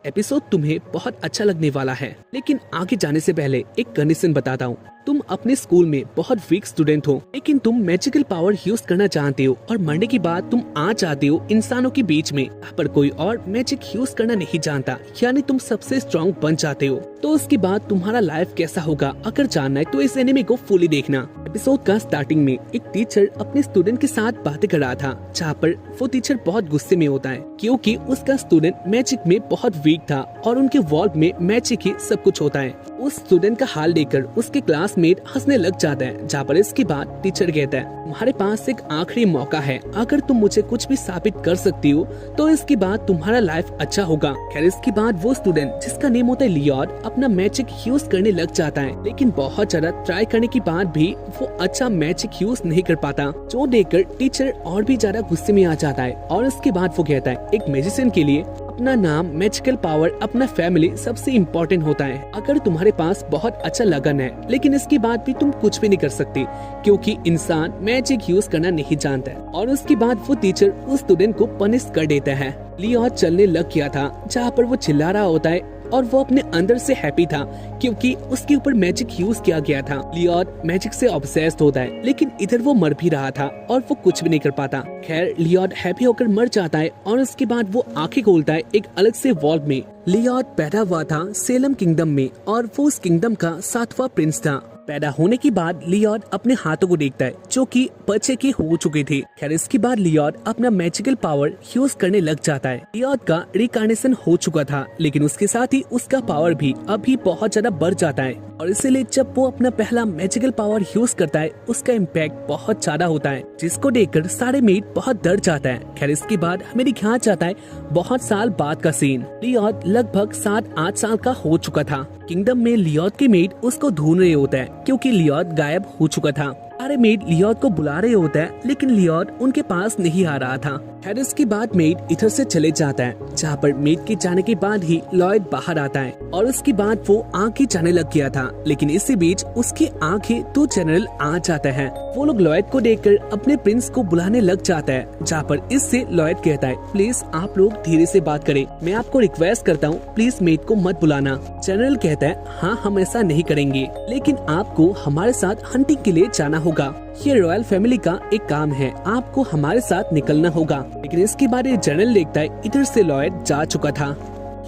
Episode तुम्हें बहुत अच्छा लगने वाला है, लेकिन आगे जाने से पहले एक कंडीशन बताता हूँ। तुम अपने स्कूल में बहुत वीक स्टूडेंट हो, लेकिन तुम मैजिकल पावर यूज करना चाहते हो और मरने के बाद तुम आ जाते हो इंसानों के बीच में, पर कोई और मैजिक यूज करना नहीं जानता, यानी तुम सबसे स्ट्रॉन्ग बन जाते हो। तो उसके बाद तुम्हारा लाइफ कैसा होगा, अगर जानना है तो इस एनिमे को फुली देखना। एपिसोड का स्टार्टिंग में एक टीचर अपने स्टूडेंट के साथ बातें कर रहा था, जहाँ पर वो टीचर बहुत गुस्से में होता है क्योंकि उसका स्टूडेंट मैजिक में बहुत वीक था और उनके वर्ल्ड में मैजिक ही सब कुछ होता है। उस स्टूडेंट का हाल देखकर उसके क्लासमेट हंसने लग जाता है, जहाँ पर इसके बाद टीचर कहता है, तुम्हारे पास एक आखिरी मौका है, अगर तुम मुझे कुछ भी साबित कर सकती हो तो इसके बाद तुम्हारा लाइफ अच्छा होगा। खैर इसके बाद वो स्टूडेंट जिसका नेम होता है लियोन अपना मैजिक यूज करने लग जाता है, लेकिन बहुत ज्यादा ट्राई करने के बाद भी वो अच्छा मैजिक यूज नहीं कर पाता, जो देखकर टीचर और भी ज्यादा गुस्से में आ जाता है। और इसके बाद वो कहता है, एक मैजिशियन के लिए अपना नाम, मैजिकल पावर, अपना फैमिली सबसे इम्पोर्टेंट होता है। अगर तुम्हारे पास बहुत अच्छा लगन है, लेकिन इसके बाद भी तुम कुछ भी नहीं कर सकते क्योंकि इंसान मैजिक यूज करना नहीं जानता है। और उसके बाद वो टीचर उस स्टूडेंट को पनिश कर देता है। लियोन चलने लग गया था, जहाँ पर वो चिल्ला रहा होता है और वो अपने अंदर से हैप्पी था क्योंकि उसके ऊपर मैजिक यूज किया गया था। लियोन मैजिक से ऑब्सेस्ड होता है, लेकिन इधर वो मर भी रहा था और वो कुछ भी नहीं कर पाता। खैर लियोन हैप्पी होकर मर जाता है और उसके बाद वो आंखें खोलता है एक अलग से वर्ल्ड में। लियोन पैदा हुआ था सेलम किंगडम में और वो उस किंगडम का 7वां प्रिंस था। पैदा होने के बाद लियोन अपने हाथों को देखता है जो कि बच्चे के हो चुके थे। खैर इसके बाद लियोन अपना मैजिकल पावर यूज करने लग जाता है। लियोन का रिकार्नेशन हो चुका था, लेकिन उसके साथ ही उसका पावर भी अभी बहुत ज्यादा बढ़ जाता है और इसीलिए जब वो अपना पहला मैजिकल पावर यूज करता है उसका इम्पैक्ट बहुत ज्यादा होता है, जिसको देखकर सारे मेट बहुत डर जाता है। खैर इसके बाद हमें दिखाया जाता है बहुत साल बाद का सीन। लियोन लगभग 7-8 साल का हो चुका था। किंगडम में लियोन के मेट उसको ढूंढ रहे होता है क्योंकि लियोन गायब हो चुका था। सारे मेट लियोन को बुला रहे होता है, लेकिन लियोन उनके पास नहीं आ रहा था। खैर इसके बाद मेट इधर से चले जाता है, जहाँ पर मेट के जाने के बाद ही लॉयड बाहर आता है और उसके बाद वो आंखें जाने लग गया था, लेकिन इसी बीच उसकी आंखें तो जनरल आ जाता है। वो लोग लॉयड को देखकर अपने प्रिंस को बुलाने लग जाता है, जहाँ पर इससे लॉयड कहता है, प्लीज आप लोग धीरे से बात करें, मैं आपको रिक्वेस्ट करता हूँ, प्लीज मेट को मत बुलाना। जनरल कहता है, हाँ हम ऐसा नहीं करेंगे, लेकिन आपको हमारे साथ हंटिंग के लिए जाना होगा। ये रॉयल फैमिली का एक काम है, आपको हमारे साथ निकलना होगा। लेकिन इसके बाद जनरल देखता है इधर से लॉयड जा चुका था।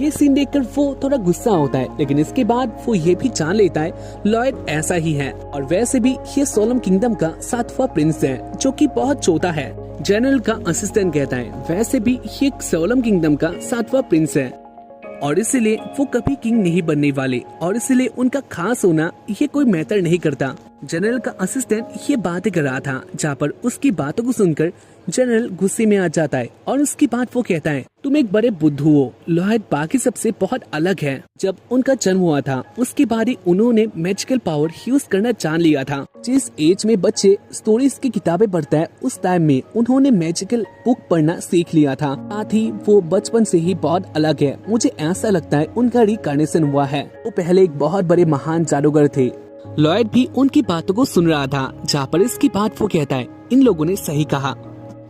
ये सीन देखकर वो थोड़ा गुस्सा होता है, लेकिन इसके बाद वो ये भी जान लेता है लॉयड ऐसा ही है और वैसे भी ये सोलम किंगडम का 7वां प्रिंस है जो कि बहुत छोटा है। जनरल का असिस्टेंट कहता है, वैसे भी ये सोलम किंगडम का 7वां प्रिंस है और इसीलिए वो कभी किंग नहीं बनने वाले और इसीलिए उनका खास होना ये कोई मैटर नहीं करता। जनरल का असिस्टेंट ये बातें कर रहा था, जहाँ पर उसकी बातों को सुनकर जनरल गुस्से में आ जाता है और उसके बाद वो कहता है, तुम एक बड़े बुद्धू हो, लॉयड बाकी सबसे बहुत अलग है। जब उनका जन्म हुआ था उसके बाद ही उन्होंने मैजिकल पावर यूज करना जान लिया था। जिस एज में बच्चे स्टोरीज की किताबें पढ़ता है उस टाइम में उन्होंने मैजिकल बुक पढ़ना सीख लिया था। साथ ही वो बचपन से ही बहुत अलग है। मुझे ऐसा लगता है उनका रिकार्नेशन हुआ है। वो पहले एक बहुत बड़े महान जादूगर थे। लॉयड भी उनकी बातों को सुन रहा था, जहाँ पर इसकी बात वो कहता है, इन लोगों ने सही कहा,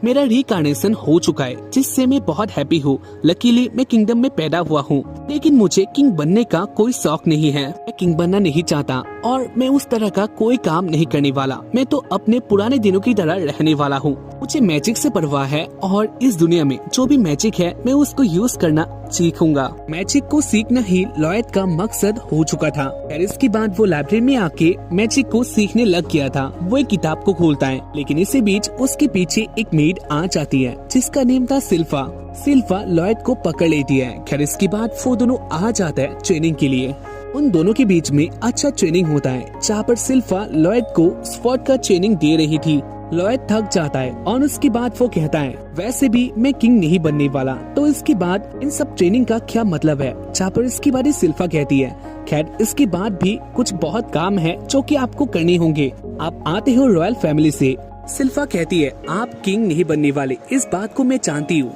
मेरा रिकार्नेशन हो चुका है जिससे मैं बहुत हैप्पी हूँ। लकीली मैं किंगडम में पैदा हुआ हूँ, लेकिन मुझे किंग बनने का कोई शौक नहीं है। मैं किंग बनना नहीं चाहता और मैं उस तरह का कोई काम नहीं करने वाला। मैं तो अपने पुराने दिनों की तरह रहने वाला हूँ। मुझे मैजिक से परवाह है और इस दुनिया में जो भी मैजिक है मैं उसको यूज करना सीखूंगा। मैजिक को सीखना ही लॉयड का मकसद हो चुका था। फिर इसके बाद वो लाइब्रेरी में आके मैजिक को सीखने लग गया था। वो एक किताब को खोलता है, लेकिन इसी बीच उसके पीछे एक मेड आ जाती है जिसका नेम था सिल्फा। सिल्फा लॉयड को पकड़ लेती है। खैर इसके बाद वो दोनों आ जाता है ट्रेनिंग के लिए। उन दोनों के बीच में अच्छा ट्रेनिंग होता है, जहाँ पर सिल्फा लॉयड को स्पॉट का ट्रेनिंग दे रही थी। लॉयड थक जाता है और उसके बाद वो कहता है, वैसे भी मैं किंग नहीं बनने वाला, तो इसके बाद इन सब ट्रेनिंग का क्या मतलब है। जहाँ पर इसके बाद सिल्फा कहती है, खैर इसके बाद भी कुछ बहुत काम है जो कि आपको करने होंगे। आप आते हो रॉयल फैमिली से। सिल्फा कहती है, आप किंग नहीं बनने वाले, इस बात को मैं जानती हूँ,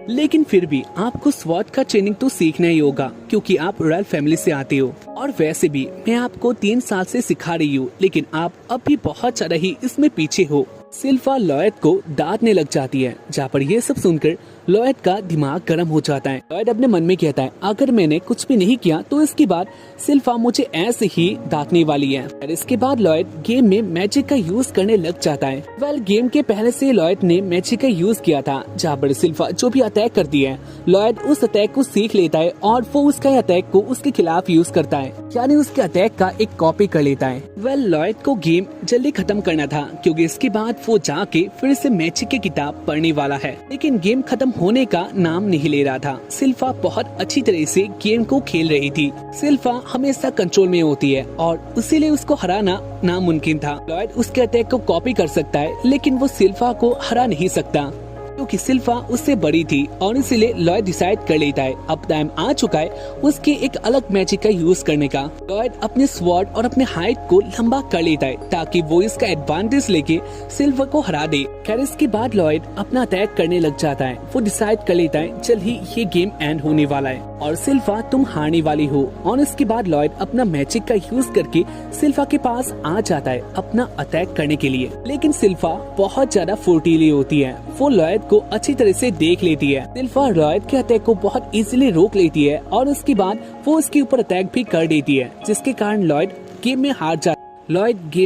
लेकिन फिर भी आपको स्वॉट का ट्रेनिंग तो सीखना ही होगा क्योंकि आप रॉयल फैमिली से आते हो। और वैसे भी मैं आपको 3 साल से सिखा रही हूँ, लेकिन आप अब भी बहुत ज्यादा ही इसमें पीछे हो। सिल्फा लॉयड को डांटने लग जाती है, जहाँ पर ये सब सुनकर लॉयड का दिमाग गर्म हो जाता है। लॉयड अपने मन में कहता है अगर मैंने कुछ भी नहीं किया तो इसके बाद सिल्फा मुझे ऐसे ही डांटने वाली है। और इसके बाद लॉयड गेम में मैजिक का यूज करने लग जाता है। गेम के पहले से लॉयड ने मैजिक का यूज किया था, जहाँ पर सिल्फा जो भी अटैक करती है लॉयड उस अटैक को सीख लेता है और वो उसका अटैक को उसके खिलाफ यूज करता है, यानी उसके अटैक का एक कॉपी कर लेता है। लॉयड को गेम जल्दी खत्म करना था क्योंकि इसके बाद वो जाके फिर से मैजिक की किताब पढ़ने वाला है, लेकिन गेम खत्म होने का नाम नहीं ले रहा था। सिल्फा बहुत अच्छी तरह से गेम को खेल रही थी। सिल्फा हमेशा कंट्रोल में होती है और इसीलिए उसको हराना नामुमकिन था। लॉयड उसके अटैक को कॉपी कर सकता है लेकिन वो सिल्फा को हरा नहीं सकता क्योंकि सिल्फा उससे बड़ी थी और इसीलिए लॉयड डिसाइड कर लेता है अब टाइम आ चुका है उसके एक अलग मैजिक का यूज करने का। लॉयड अपने स्वॉर्ड और अपने हाइट को लंबा कर लेता है ताकि वो इसका एडवांटेज लेके सिल्फा को हरा दे। खैर इसके बाद लॉयड अपना अटैक करने लग जाता है। वो डिसाइड कर लेता है जल्द ही ये गेम एंड होने वाला है और सिल्फा तुम हारने वाली हो। और इसके बाद लॉयड अपना मैजिक का यूज करके सिल्फा के पास आ जाता है अपना अटैक करने के लिए, लेकिन सिल्फा बहुत ज्यादा फुर्तीली होती है। वो लॉयड को अच्छी तरह से देख लेती है। सिल्फा लॉयड के अटैक को बहुत इजीली रोक लेती है और उसके बाद वो उसके ऊपर अटैक भी कर देती है, जिसके कारण लॉयड गेम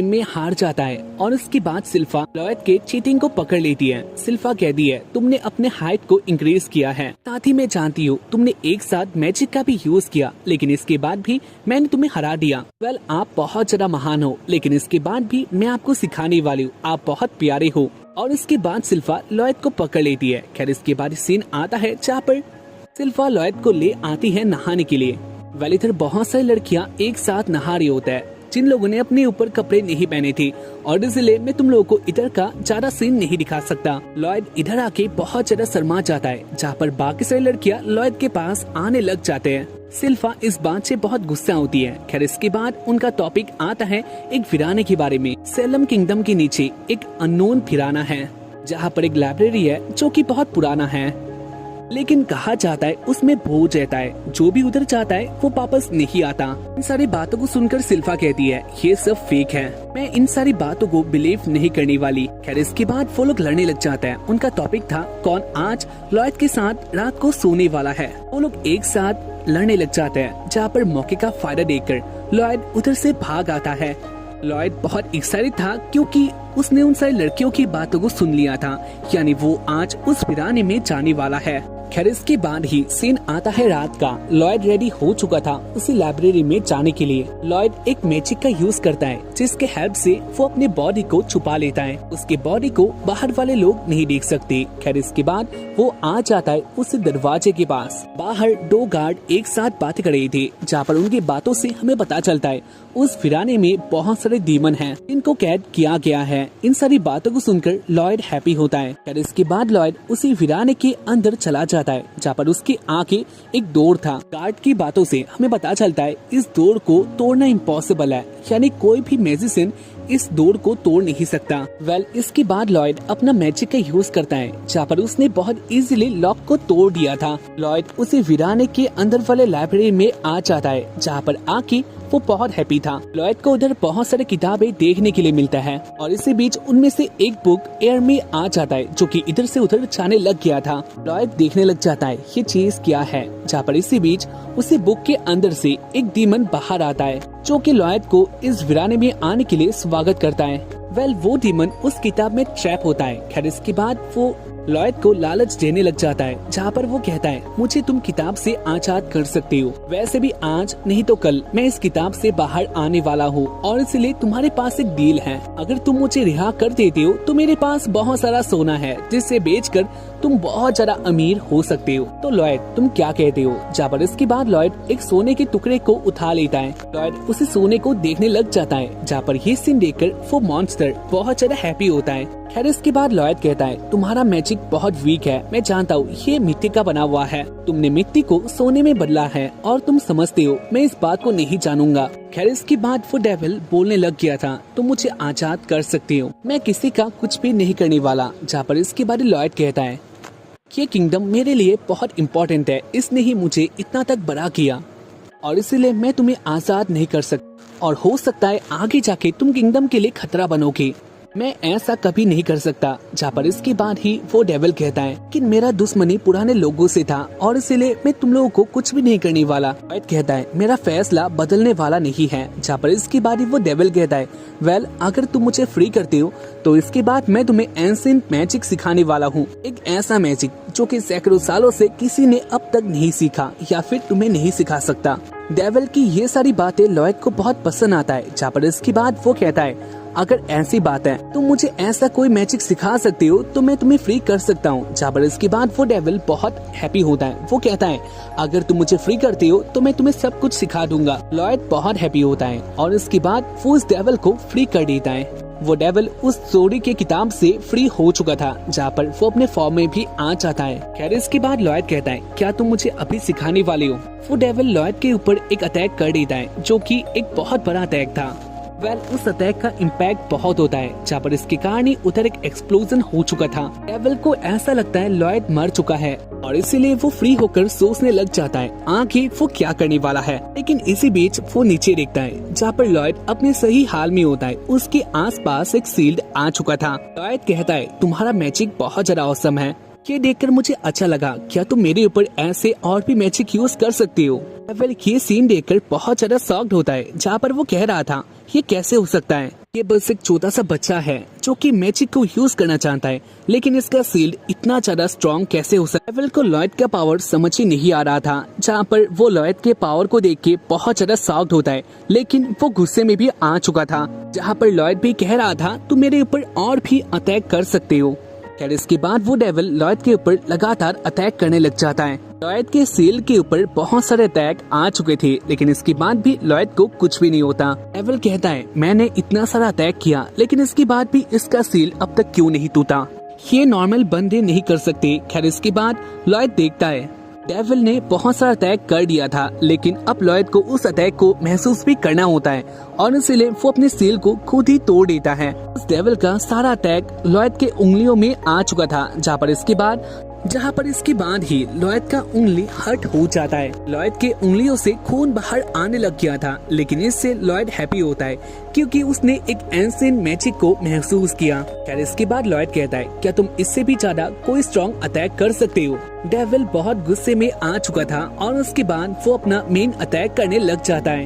में हार जाता है। और उसके बाद सिल्फा लॉयड के चीटिंग को पकड़ लेती है। सिल्फा कहती है तुमने अपने हाइट को इंक्रीज किया है, साथ ही मैं जानती हूँ तुमने एक साथ मैजिक का भी यूज किया, लेकिन इसके बाद भी मैंने तुम्हें हरा दिया। आप बहुत ज्यादा महान हो, लेकिन इसके बाद भी मैं आपको सिखाने वाली हूँ, आप बहुत प्यारे हो। और इसके बाद सिल्फा लॉयड को पकड़ लेती है। खैर इसके बाद सीन आता है जहाँ पर सिल्फा लॉयड को ले आती है नहाने के लिए। इधर बहुत सारी लड़कियां एक साथ नहा रही होता है जिन लोगों ने अपने ऊपर कपड़े नहीं पहने थे, और इसलिए मैं तुम लोगों को इधर का ज्यादा सीन नहीं दिखा सकता। लॉयड इधर आके बहुत ज्यादा शर्मा जाता है, जहाँ पर बाकी सारी लड़कियां लॉयड के पास आने लग जाते हैं। सिल्फा इस बात से बहुत गुस्सा होती है। खैर इसके बाद उनका टॉपिक आता है एक वीराने के बारे में। सेलम किंगडम के नीचे एक अननोन वीराना है, जहाँ पर एक लाइब्रेरी है जो कि बहुत पुराना है, लेकिन कहा जाता है उसमें भूत रहता है, जो भी उधर जाता है वो वापस नहीं आता। इन सारी बातों को सुनकर सिल्फा कहती है ये सब फेक है, मैं इन सारी बातों को बिलीव नहीं करने वाली। खैर इसके बाद वो लोग लड़ने लग जाता है। उनका टॉपिक था कौन आज लॉयड के साथ रात को सोने वाला है। वो लोग एक साथ लड़ने लग जाते हैं, जहाँ पर मौके का फायदा देखकर लॉयड उधर से भाग आता है। लॉयड बहुत एक्साइटेड था क्योंकि उसने उन सारी लड़कियों की बातों को सुन लिया था, यानी वो आज उस वीराने में जाने वाला है। खैर इसके बाद ही सीन आता है रात का। लॉयड रेडी हो चुका था उसी लाइब्रेरी में जाने के लिए। लॉयड एक मैजिक का यूज करता है जिसके हेल्प से वो अपने बॉडी को छुपा लेता है, उसके बॉडी को बाहर वाले लोग नहीं देख सकते। खैर इसके बाद वो आ जाता है उस दरवाजे के पास। बाहर दो गार्ड एक साथ बातें कर रहे थे, जहाँ पर उनकी बातों से हमें पता चलता है उस वीराने में बहुत सारे डीमन हैं, इनको कैद किया गया है। इन सारी बातों को सुनकर लॉयड हैप्पी होता है। खैर इसके बाद लॉयड उसी वीराने के अंदर चला जाता है, जहाँ पर उसके आगे एक डोर था। गार्ड की बातों से हमें पता चलता है इस डोर को तोड़ना इम्पॉसिबल है, यानी कोई भी मैजिशियन इस डोर को तोड़ नहीं सकता। इसके बाद लॉयड अपना मैजिक का यूज करता है, जहाँ पर उसने बहुत इजीली लॉक को तोड़ दिया था। लॉयड उसी वीराने के अंदर वाले लाइब्रेरी में आ जाता है, जहाँ पर आके वो बहुत हैप्पी था। लॉयड को उधर बहुत सारी किताबें देखने के लिए मिलता है, और इसी बीच उनमें से एक बुक एयर में आ जाता है जो कि इधर से उधर जाने लग गया था। लॉयड देखने लग जाता है ये चीज क्या है, जहाँ पर इसी बीच उसी बुक के अंदर से एक डीमन बाहर आता है जो कि लॉयड को इस वीराने में आने के लिए स्वागत करता है। वो डीमन उस किताब में ट्रैप होता है। खैर इसके बाद वो लॉयड को लालच देने लग जाता है, जहाँ पर वो कहता है मुझे तुम किताब से आजाद कर सकते हो, वैसे भी आज नहीं तो कल मैं इस किताब से बाहर आने वाला हूँ, और इसलिए तुम्हारे पास एक डील है। अगर तुम मुझे रिहा कर देते हो तो मेरे पास बहुत सारा सोना है जिससे बेचकर तुम बहुत ज्यादा अमीर हो सकते हो। तो लॉयड तुम क्या कहते हो? जहाँ पर इसके बाद लॉयड एक सोने के टुकड़े को उठा लेता है। लॉयड उसी सोने को देखने लग जाता है, जहाँ पर ये सीन देखकर वो मॉन्स्टर बहुत ज्यादा हैप्पी होता है। खैर इसके बाद लॉयड कहता है तुम्हारा मैजिक बहुत वीक है, मैं जानता हूँ ये मिट्टी का बना हुआ है, तुमने मिट्टी को सोने में बदला है और तुम समझते हो मैं इस बात को नहीं जानूंगा। खैर इसके बाद वो डेविल बोलने लग गया था तुम मुझे आजाद कर सकते हो, मैं किसी का कुछ भी नहीं करने वाला। जहाँ पर इसके बाद लॉयड कहता है ये किंगडम मेरे लिए बहुत इम्पोर्टेंट है, इसने ही मुझे इतना तक बड़ा किया और इसीलिए मैं तुम्हें आजाद नहीं कर सकता, और हो सकता है आगे जाके तुम किंगडम के लिए खतरा बनोगे। मैं ऐसा कभी नहीं कर सकता। जहाँ पर इसके बाद ही वो डेविल कहता है कि मेरा दुश्मनी पुराने लोगों से था और इसीलिए मैं तुम लोगों को कुछ भी नहीं करने वाला। लॉयड कहता है मेरा फैसला बदलने वाला नहीं है। जहाँ पर इसके बाद ही वो डेविल कहता है वेल अगर तुम मुझे फ्री करते हो तो इसके बाद मैं तुम्हें एंशिएंट मैजिक सिखाने वाला हूँ, एक ऐसा मैजिक जो कि सैकड़ों सालों से किसी ने अब तक नहीं सीखा या फिर तुम्हें नहीं सिखा सकता। डेविल की ये सारी बातें लॉयड को बहुत पसंद आता है। जहाँ पर इसके बाद वो कहता है अगर ऐसी बात है तुम मुझे ऐसा कोई मैजिक सिखा सकते हो तो मैं तुम्हें फ्री कर सकता हूँ। जहाँ पर इसके बाद वो डेविल बहुत हैप्पी होता है। वो कहता है अगर तुम मुझे फ्री करते हो तो मैं तुम्हें सब कुछ सिखा दूंगा। लॉयड बहुत हैप्पी होता है और इसके बाद वो इस डेविल को फ्री कर देता है। वो डेविल उस चोरी के किताब से फ्री हो चुका था जहाँ पर वो अपने फॉर्म में भी आ जाता है। खैर इसके बाद लॉयड कहता है क्या तुम मुझे अभी सिखाने वाले हो। वो डेविल लॉयड के ऊपर एक अटैक कर देता है जो कि एक बहुत बड़ा अटैक था। उस अटैक का इम्पैक्ट बहुत होता है जहाँ पर इसके कारण ही उधर एक एक्सप्लोजन हो चुका था। डेविल को ऐसा लगता है लॉयड मर चुका है और इसीलिए वो फ्री होकर सोचने लग जाता है आगे वो क्या करने वाला है। लेकिन इसी बीच वो नीचे देखता है जहाँ पर लॉयड अपने सही हाल में होता है। उसके आसपास एक शील्ड आ चुका था। लॉयड कहता है तुम्हारा मैजिक बहुत ज्यादा औसम है। ये देखकर मुझे अच्छा लगा। क्या तुम मेरे ऊपर ऐसे और भी मैजिक यूज कर सकते हो। डेविल ये सीन देखकर बहुत ज्यादा शॉक्ड होता है जहाँ पर वो कह रहा था ये कैसे हो सकता है। ये बस एक छोटा सा बच्चा है जो कि मैजिक को यूज करना चाहता है लेकिन इसका शील्ड इतना ज्यादा स्ट्रॉन्ग कैसे हो सकता है। डेविल को लॉयड का पावर समझ ही नहीं आ रहा था जहाँ पर वो लॉयड के पावर को देख के बहुत ज्यादा शॉक्ड होता है लेकिन वो गुस्से में भी आ चुका था जहाँ पर लॉयड भी कह रहा था तुम मेरे ऊपर और भी अटैक कर सकते हो। खैर इसके बाद वो डेविल लॉयड के ऊपर लगातार अटैक करने लग जाता है। लॉयड के शील्ड के ऊपर बहुत सारे अटैक आ चुके थे लेकिन इसके बाद भी लॉयड को कुछ भी नहीं होता। डेविल कहता है मैंने इतना सारा अटैक किया लेकिन इसके बाद भी इसका शील्ड अब तक क्यों नहीं टूटा। ये नॉर्मल बंदे नहीं कर सकते। खैर इसके बाद लॉयड देखता है डेविल ने बहुत सारा अटैक कर दिया था लेकिन अब लॉयड को उस अटैक को महसूस भी करना होता है और इसीलिए वो अपने शील्ड को खुद ही तोड़ देता है। उस डेविल का सारा अटैक लॉयड के उंगलियों में आ चुका था जहाँ पर इसके बाद ही लॉयड का उंगली हर्ट हो जाता है। लॉयड के उंगलियों से खून बाहर आने लग गया था लेकिन इससे लॉयड हैप्पी होता है क्योंकि उसने एक एंशिएंट मैजिक को महसूस किया। खैर इसके बाद लॉयड कहता है क्या तुम इससे भी ज्यादा कोई स्ट्रॉन्ग अटैक कर सकते हो। डेविल बहुत गुस्से में आ चुका था और उसके बाद वो अपना मेन अटैक करने लग जाता है।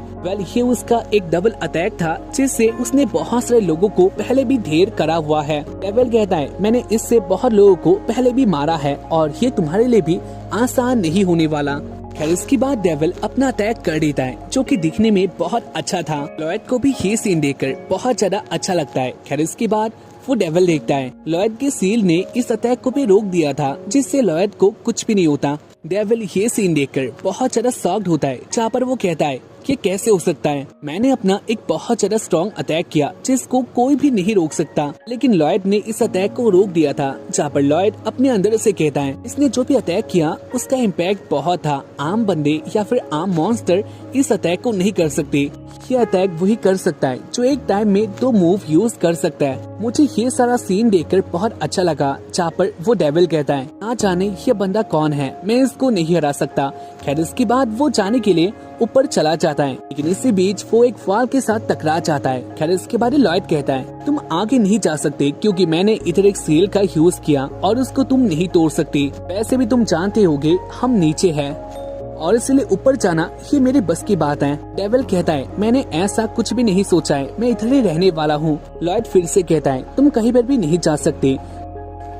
ये उसका एक डबल अटैक था जिससे उसने बहुत सारे लोगों को पहले भी ढेर करा हुआ है। डेविल कहता है मैंने इससे बहुत लोगों को पहले भी मारा है और ये तुम्हारे लिए भी आसान नहीं होने वाला। खैर इसके बाद डेविल अपना अटैक कर देता है जो कि दिखने में बहुत अच्छा था। लॉयड को भी ये सीन देखकर बहुत ज्यादा अच्छा लगता है। खैर इसके बाद वो डेविल देखता है लॉयड के शील्ड ने इस अटैक को भी रोक दिया था जिससे लॉयड को कुछ भी नहीं होता। डेविल ये सीन देखकर बहुत ज्यादा शॉक्ड होता है जहाँ पर वो कहता है ये कैसे हो सकता है। मैंने अपना एक बहुत ज्यादा स्ट्रॉन्ग अटैक किया जिसको कोई भी नहीं रोक सकता लेकिन लॉयड ने इस अटैक को रोक दिया था। जहाँ पर लॉयड अपने अंदर से कहता है इसने जो भी अटैक किया उसका इम्पैक्ट बहुत था। आम बंदे या फिर आम मॉन्स्टर इस अटैक को नहीं कर सकते। ये अटैक वही कर सकता है जो एक टाइम में 2 मूव यूज कर सकता है। मुझे ये सारा सीन देखकर बहुत अच्छा लगा जहाँ पर वो डेविल कहता है ना जाने ये बंदा कौन है, मैं इसको नहीं हरा सकता। खैर इसके बाद वो जाने के लिए ऊपर चला जाता है लेकिन इसी बीच वो एक वॉल के साथ टकरा जाता है। खैर इसके बाद लॉयड कहता है तुम आगे नहीं जा सकते क्योंकि मैंने इधर एक सील का यूज किया और उसको तुम नहीं तोड़ सकते। वैसे भी तुम जानते होगे हम नीचे हैं और इसलिए ऊपर जाना ये मेरे बस की बात है। डेविल कहता है मैंने ऐसा कुछ भी नहीं सोचा है, मैं इधर ही रहने वाला हूँ। लॉयड फिर से कहता है तुम कहीं पर भी नहीं जा सकते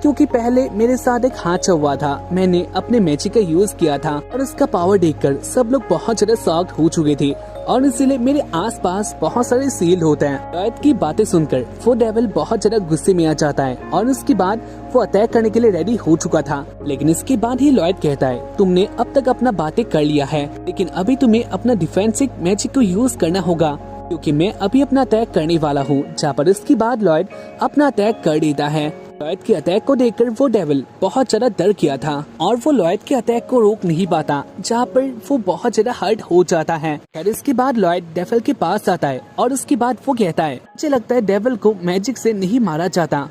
क्योंकि पहले मेरे साथ एक हादसा हुआ था। मैंने अपने मैजिक का यूज किया था और उसका पावर देखकर सब लोग बहुत ज्यादा शॉक्ड हो चुके थे और इसीलिए मेरे आसपास बहुत सारे सील होते हैं। लॉयड की बातें सुनकर वो डेविल बहुत ज्यादा गुस्से में आ जाता है और उसके बाद वो अटैक करने के लिए रेडी हो चुका था। लेकिन इसके बाद ही लॉयड कहता है तुमने अब तक अपना बातें कर लिया है लेकिन अभी तुम्हें अपना डिफेंसिव मैजिक को यूज करना होगा क्योंकि मैं अभी अपना अटैक करने वाला हूँ। जहाँ पर इसके बाद लॉयड अपना अटैक कर देता है। लॉयड के अटैक को देखकर वो डेविल बहुत ज्यादा डर गया था और वो लॉयड के अटैक को रोक नहीं पाता जहाँ पर वो बहुत ज्यादा हर्ट हो जाता है। फिर इसके बाद लॉयड डेविल के पास आता है और उसके बाद वो कहता है मुझे लगता है डेविल को मैजिक से नहीं मारा जाता।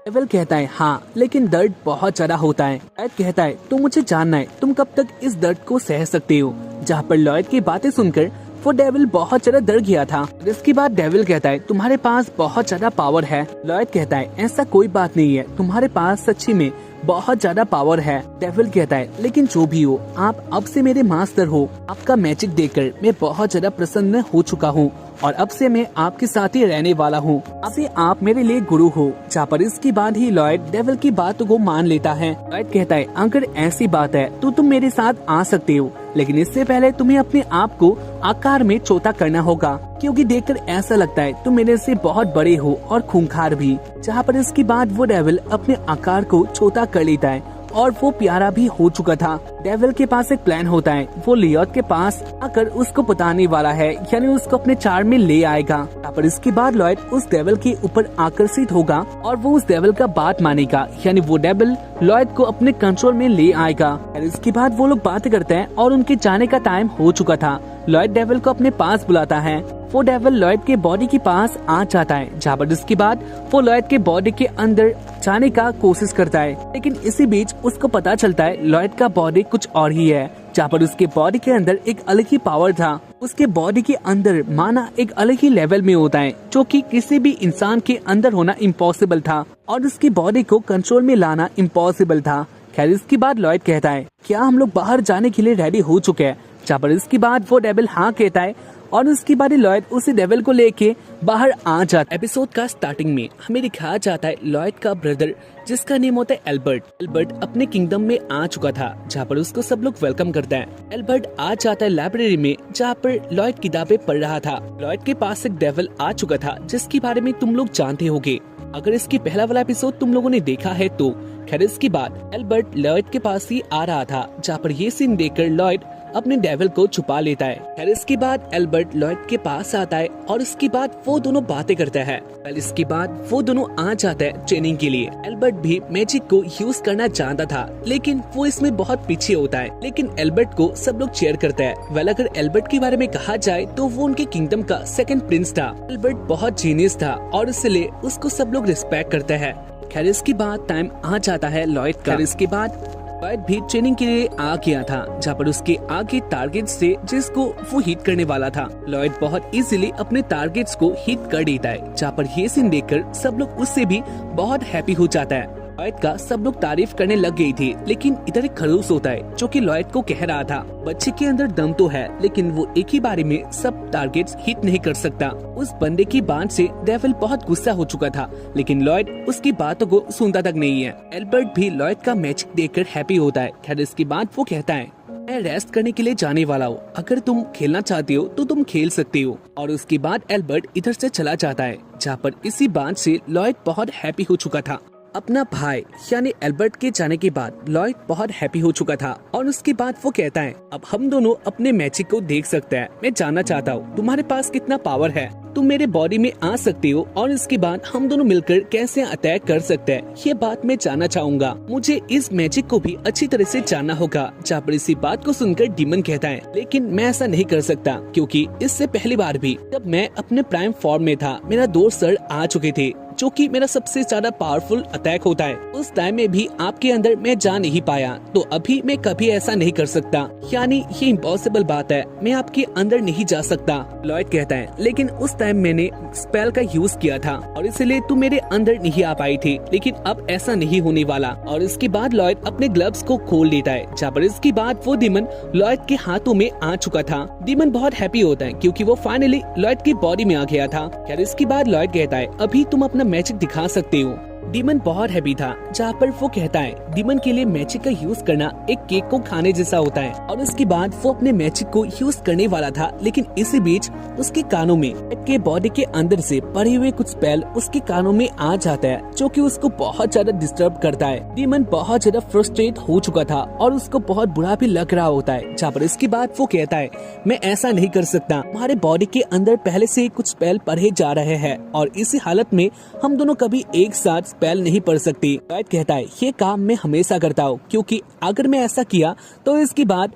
डेविल कहता है हाँ लेकिन दर्द बहुत ज्यादा होता है। लॉयड कहता है तो मुझे जानना है तुम कब तक इस दर्द को सह सकते हो। जहाँ पर लॉयड की बातें सुनकर वो डेविल बहुत ज्यादा डर गया था। इसके बाद डेविल कहता है तुम्हारे पास बहुत ज्यादा पावर है। लॉयड कहता है ऐसा कोई बात नहीं है, तुम्हारे पास सच्ची में बहुत ज्यादा पावर है। डेविल कहता है लेकिन जो भी हो आप अब से मेरे मास्टर हो, आपका मैजिक देखकर मैं बहुत ज्यादा प्रसन्न हो चुका हूँ और अब से मैं आपके साथ ही रहने वाला हूँ। अब से आप मेरे लिए गुरु हो। जहाँ पर इसके बाद ही लॉयड डेविल की बात को मान लेता है। लॉयड कहता है अगर ऐसी बात है तो तुम मेरे साथ आ सकते हो, लेकिन इससे पहले तुम्हें अपने आप को आकार में छोटा करना होगा, क्योंकि देखकर ऐसा लगता है तुम मेरे से बहुत बड़े हो और खूंखार भी। जहाँ पर इसके बाद वो डेविल अपने आकार को छोटा कर लेता है और वो प्यारा भी हो चुका था। डेविल के पास एक प्लान होता है, वो लियोट के पास आकर उसको बताने वाला है, यानी उसको अपने चार में ले आएगा। पर इसके बाद लॉयड उस डेविल के ऊपर आकर्षित होगा और वो उस डेविल का बात मानेगा, यानी वो डेविल लॉयड को अपने कंट्रोल में ले आएगा। और इसके बाद वो लोग बात करते हैं और उनके जाने का टाइम हो चुका था। लॉयड डेविल को अपने पास बुलाता है। वो डेविल लॉयड के बॉडी के पास आ जाता है, जहाँ पर इसके बाद वो लॉयड के बॉडी के अंदर जाने का कोशिश करता है, लेकिन इसी बीच उसको पता चलता है लॉयड का बॉडी कुछ और ही है। जहाँ पर उसके बॉडी के अंदर एक अलग ही पावर था। उसके बॉडी के अंदर माना एक अलग ही लेवल में होता है, जो कि किसी भी इंसान के अंदर होना इम्पॉसिबल था और उसकी बॉडी को कंट्रोल में लाना इम्पॉसिबल था। खैर इसके बाद लॉयड कहता है क्या हम लोग बाहर जाने के लिए रेडी हो चुके हैं। जहाँ पर इसके बाद वो डेविल हाँ कहता है और उसके बाद लॉयड उसी डेविल को लेके बाहर आ जाता है। एपिसोड का स्टार्टिंग में हमें दिखाया जाता है लॉयड का ब्रदर जिसका नेम होता है एल्बर्ट। एल्बर्ट अपने किंगडम में आ चुका था, जहाँ पर उसको सब लोग वेलकम करते हैं। एल्बर्ट आ जाता है लाइब्रेरी में, जहाँ पर लॉयड किताबें पढ़ रहा था। लॉयड के पास एक डेविल आ चुका था जिसके बारे में तुम लोग जानते होगे अगर इसकी पहला वाला एपिसोड तुम लोगों ने देखा है तो। खैर इसके बाद एल्बर्ट लॉयड के पास ही आ रहा था, जहाँ पर ये सीन देखकर लॉयड अपने डेविल को छुपा लेता है। खैर इसके बाद एल्बर्ट लॉयड के पास आता है और इसके बाद वो दोनों बातें करता है। इसके बाद वो दोनों आ जाता है ट्रेनिंग के लिए। एल्बर्ट भी मैजिक को यूज करना जानता था, लेकिन वो इसमें बहुत पीछे होता है, लेकिन एल्बर्ट को सब लोग चेयर करता है। वेल अगर एल्बर्ट के बारे में कहा जाए तो वो उनके किंगडम का सेकंड प्रिंस था। एल्बर्ट बहुत जीनियस था और इसलिए उसको सब लोग रिस्पेक्ट करते हैं। खैर इसके बाद टाइम आ जाता है लॉयड का। इसके बाद लॉयड भी ट्रेनिंग के लिए आ गया था, जहाँ पर उसके आगे टारगेट्स थे जिसको वो हिट करने वाला था। लॉयड बहुत इजीली अपने टारगेट्स को हिट कर देता है, जहाँ पर ये सीन देखकर सब लोग उससे भी बहुत हैप्पी हो जाता है। लॉयड का सब लोग तारीफ करने लग गई थी, लेकिन इधर एक खड़ूस होता है जो कि लॉयड को कह रहा था बच्चे के अंदर दम तो है, लेकिन वो एक ही बारे में सब टारगेट्स हिट नहीं कर सकता। उस बंदे की बात से डेविल बहुत गुस्सा हो चुका था, लेकिन लॉयड उसकी बातों को सुनता तक नहीं है। एल्बर्ट भी लॉयड का मैजिक देखकर हैप्पी होता है। खैर इसके बाद वो कहता है मैं रेस्ट करने के लिए जाने वाला हूँ, अगर तुम खेलना चाहते हो तो तुम खेल सकते हो। और उसके बाद एल्बर्ट इधर से चला जाता है, जहाँ पर इसी बात से लॉयड बहुत हैप्पी हो चुका था। अपना भाई यानी एल्बर्ट के जाने के बाद लॉयड बहुत हैप्पी हो चुका था और उसके बाद वो कहता है अब हम दोनों अपने मैजिक को देख सकते हैं। मैं जानना चाहता हूँ तुम्हारे पास कितना पावर है, तुम मेरे बॉडी में आ सकते हो और इसके बाद हम दोनों मिलकर कैसे अटैक कर सकते हैं, ये बात मैं जानना चाहूंगा। मुझे इस मैजिक को भी अच्छी तरह से जानना होगा। जहाँ पर इसी बात को सुनकर डीमन कहता है लेकिन मैं ऐसा नहीं कर सकता, क्योंकि इससे पहली बार भी जब मैं अपने प्राइम फॉर्म में था मेरा 2 सर आ चुके थे, जो कि मेरा सबसे ज्यादा पावरफुल अटैक होता है। उस टाइम में भी आपके अंदर मैं जा नहीं पाया, तो अभी मैं कभी ऐसा नहीं कर सकता, यानी ये इम्पॉसिबल बात है, मैं आपके अंदर नहीं जा सकता। लॉयड कहता है लेकिन उस टाइम मैंने स्पेल का यूज किया था और इसलिए तू मेरे अंदर नहीं आ पाई थी, लेकिन अब ऐसा नहीं होने वाला। और इसके बाद लॉयड अपने ग्लव्स को खोल देता है, जहाँ पर इसके बाद वो डीमन लॉयड के हाथों में आ चुका था। डीमन बहुत हैप्पी होता है क्योंकि वो फाइनली लॉयड की बॉडी में आ गया था। यार इसके बाद लॉयड कहता है अभी तुम अपना मैजिक दिखा सकते हो। डीमन बहुत हैप्पी था, जहाँ पर वो कहता है डीमन के लिए मैजिक का यूज करना एक केक को खाने जैसा होता है। और उसके बाद वो अपने मैजिक को यूज करने वाला था, लेकिन इसी बीच उसके कानों में के बॉडी के अंदर से पड़े हुए कुछ स्पेल उसके कानों में आ जाता है, जो कि उसको बहुत ज्यादा डिस्टर्ब करता है। डीमन बहुत ज्यादा फ्रस्ट्रेट हो चुका था और उसको बहुत बुरा भी लग रहा होता है। जहाँ पर इसके बाद वो कहता है मैं ऐसा नहीं कर सकता, हमारे बॉडी के अंदर पहले से कुछ स्पेल पढ़े जा रहे हैं और इसी हालत में हम दोनों कभी एक साथ स्पेल नहीं पढ़ सकती। लॉयड कहता है ये काम मैं हमेशा करता हूँ, क्योंकि अगर मैं ऐसा किया तो इसके बाद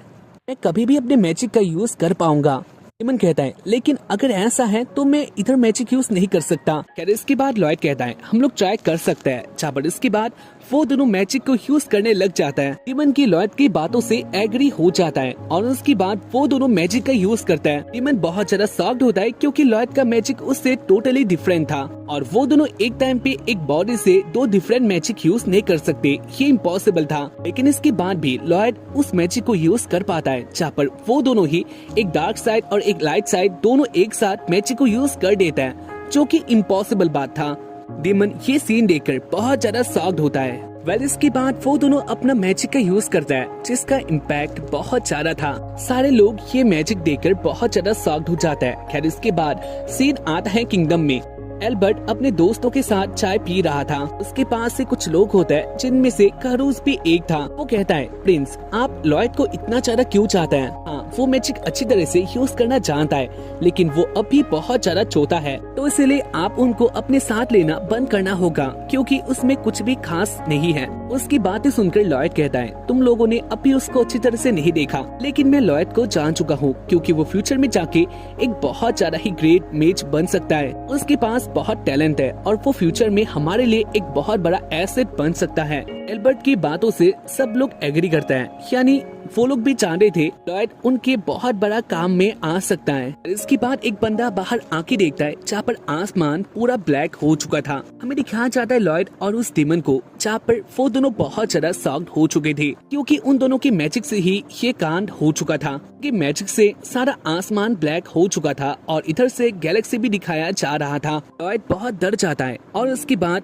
मैं कभी भी अपने मैजिक का यूज कर पाऊंगा। डीमन कहता है लेकिन अगर ऐसा है तो मैं इधर मैजिक यूज नहीं कर सकता। खैर इसके बाद लॉयड कहता है हम लोग ट्राई कर सकते हैं। जहाँ पर इसके बाद वो दोनों मैजिक को यूज करने लग जाता है। डीमन की लॉयड की बातों से एग्री हो जाता है और उसके बाद वो दोनों मैजिक का यूज करता है। डीमन बहुत ज्यादा शॉक्ड होता है क्योंकि लॉयड का मैजिक उससे टोटली डिफरेंट था और वो दोनों एक टाइम पे एक बॉडी से दो डिफरेंट मैजिक यूज नहीं कर सकते, ये इम्पॉसिबल था। लेकिन इसके बाद भी लॉयड उस मैजिक को यूज कर पाता है, जहाँ पर वो दोनों ही एक डार्क साइड और एक लाइट साइड दोनों एक साथ मैजिक को यूज कर देता है, जो कि इम्पॉसिबल बात था। डीमन ये सीन देखकर बहुत ज्यादा शॉक्ड होता है। इसके बाद वो दोनों अपना मैजिक का यूज करता है, जिसका इम्पैक्ट बहुत ज्यादा था। सारे लोग ये मैजिक देखकर बहुत ज्यादा शॉक्ड हो जाता है। खैर इसके बाद सीन आता है किंगडम में। एल्बर्ट अपने दोस्तों के साथ चाय पी रहा था। उसके पास से कुछ लोग होते हैं, जिनमें से कारूस भी एक था। वो कहता है, प्रिंस आप लॉयड को इतना ज्यादा क्यों चाहते हैं? हाँ, वो मैजिक अच्छी तरह से यूज करना जानता है, लेकिन वो अभी बहुत ज्यादा छोटा है, तो इसलिए आप उनको अपने साथ लेना बंद करना होगा, क्योंकि उसमें कुछ भी खास नहीं है। उसकी बातें सुनकर लॉयड कहता है, तुम लोगों ने अभी उसको अच्छी तरह से नहीं देखा, लेकिन मैं लॉयड को जान चुका हूँ, क्योंकि वो फ्यूचर में जाके एक बहुत ज्यादा ही ग्रेट मेज बन सकता है। उसके पास बहुत टैलेंट है और वो फ्यूचर में हमारे लिए एक बहुत बड़ा एसेट बन सकता है। एल्बर्ट की बातों से सब लोग एग्री करते हैं, यानी वो लोग भी चाह रहे थे लॉयड उनके बहुत बड़ा काम में आ सकता है। इसके बाद एक बंदा बाहर आके देखता है, जहाँ पर आसमान पूरा ब्लैक हो चुका था। हमें दिखाया जाता है लॉयड और उस डीमन को, जहाँ पर वो दोनों बहुत ज्यादा शॉक्ड हो चुके थे, क्योंकि उन दोनों के मैजिक से ही ये कांड हो चुका था कि मैजिक से सारा आसमान ब्लैक हो चुका था और इधर से गैलेक्सी भी दिखाया जा रहा था। लॉयड बहुत डर जाता है और उसके बाद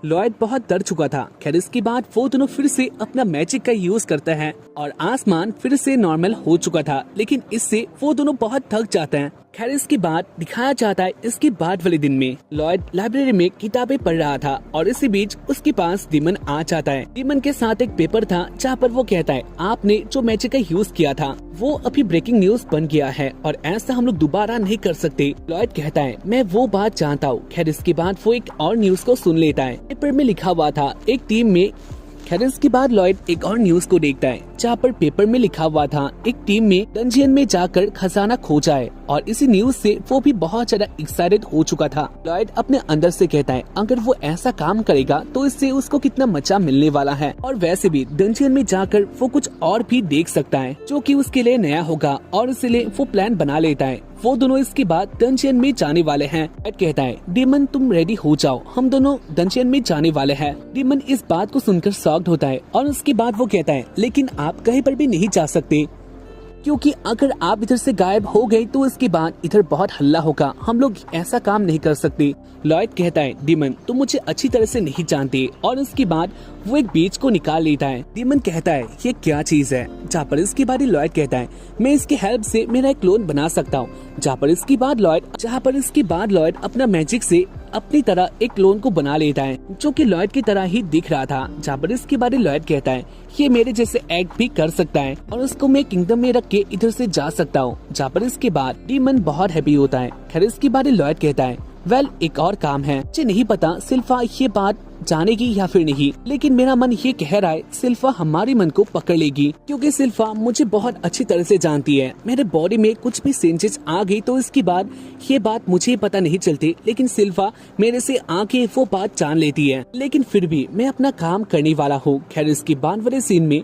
लॉयड बहुत डर चुका था। खैर इसके बाद वो दोनों फिर से अपना मैजिक का यूज करते हैं और आसमान फिर से नॉर्मल हो चुका था, लेकिन इससे वो दोनों बहुत थक जाते हैं। खैर इसके बाद दिखाया जाता है इसके बाद वाले दिन में लॉयड लाइब्रेरी में किताबें पढ़ रहा था और इसी बीच उसके पास डीमन आ जाता है। डीमन के साथ एक पेपर था, जहाँ पर वो कहता है, आपने जो मैजिक का यूज किया था वो अभी ब्रेकिंग न्यूज बन गया है और ऐसा हम लोग दोबारा नहीं कर सकते। लॉयड कहता है, मैं वो बात जानता हूँ। खैर इसके बाद वो एक और न्यूज को सुन लेता है। पेपर में लिखा हुआ था एक टीम में। खैर इसके बाद लॉयड एक और न्यूज को देखता है, जहाँ पर पेपर में लिखा हुआ था एक टीम में डंजियन में जाकर खजाना खोजा है, और इसी न्यूज से वो भी बहुत ज्यादा एक्साइटेड हो चुका था। लॉयड अपने अंदर से कहता है, अगर वो ऐसा काम करेगा तो इससे उसको कितना मजा मिलने वाला है, और वैसे भी डंजियन में जाकर वो कुछ और भी देख सकता है जो कि उसके लिए नया होगा, और इसलिए वो प्लान बना लेता है। वो दोनों इसके बाद डंजियन में जाने वाले हैं। एड कहता है, डीमन तुम रेडी हो जाओ, हम दोनों डंजियन में जाने वाले हैं। डीमन इस बात को सुनकर शॉक्ड होता है और उसके बाद वो कहता है, लेकिन आप कहीं पर भी नहीं जा सकते, क्योंकि अगर आप इधर से गायब हो गए तो इसके बाद इधर बहुत हल्ला होगा, हम लोग ऐसा काम नहीं कर सकते। लॉयड कहता है, डीमन तुम मुझे अच्छी तरह से नहीं जानते, और उसके बाद वो एक बीज को निकाल लेता है। डीमन कहता है, ये क्या चीज है? जहाँ पर इसके बाद लॉयड कहता है, मैं इसकी हेल्प से मेरा एक क्लोन बना सकता हूँ। जहाँ पर इसके बाद लॉयड अपना मैजिक से अपनी तरह एक क्लोन को बना लेता है, जो कि लॉयड की तरह ही दिख रहा था। जहाँ पर इसके बाद लॉयड कहता है, ये मेरे जैसे एक्ट भी कर सकता है और उसको मैं किंगडम में रख के इधर से जा सकता हूँ। जहाँ पर इसके बाद डीमन बहुत हैप्पी होता है। खैर इसके बाद लॉयड कहता है, वेल एक और काम है, मुझे नहीं पता सिल्फा ये बात जानेगी या फिर नहीं, लेकिन मेरा मन ये कह रहा है सिल्फा हमारी मन को पकड़ लेगी, क्योंकि सिल्फा मुझे बहुत अच्छी तरह से जानती है। मेरे बॉडी में कुछ भी चेंजेस आ गई तो इसके बाद ये बात मुझे पता नहीं चलती, लेकिन सिल्फा मेरे से आके वो बात जान लेती है। लेकिन फिर भी मैं अपना काम करने वाला हूँ। खैर इसके बाद वाले सीन में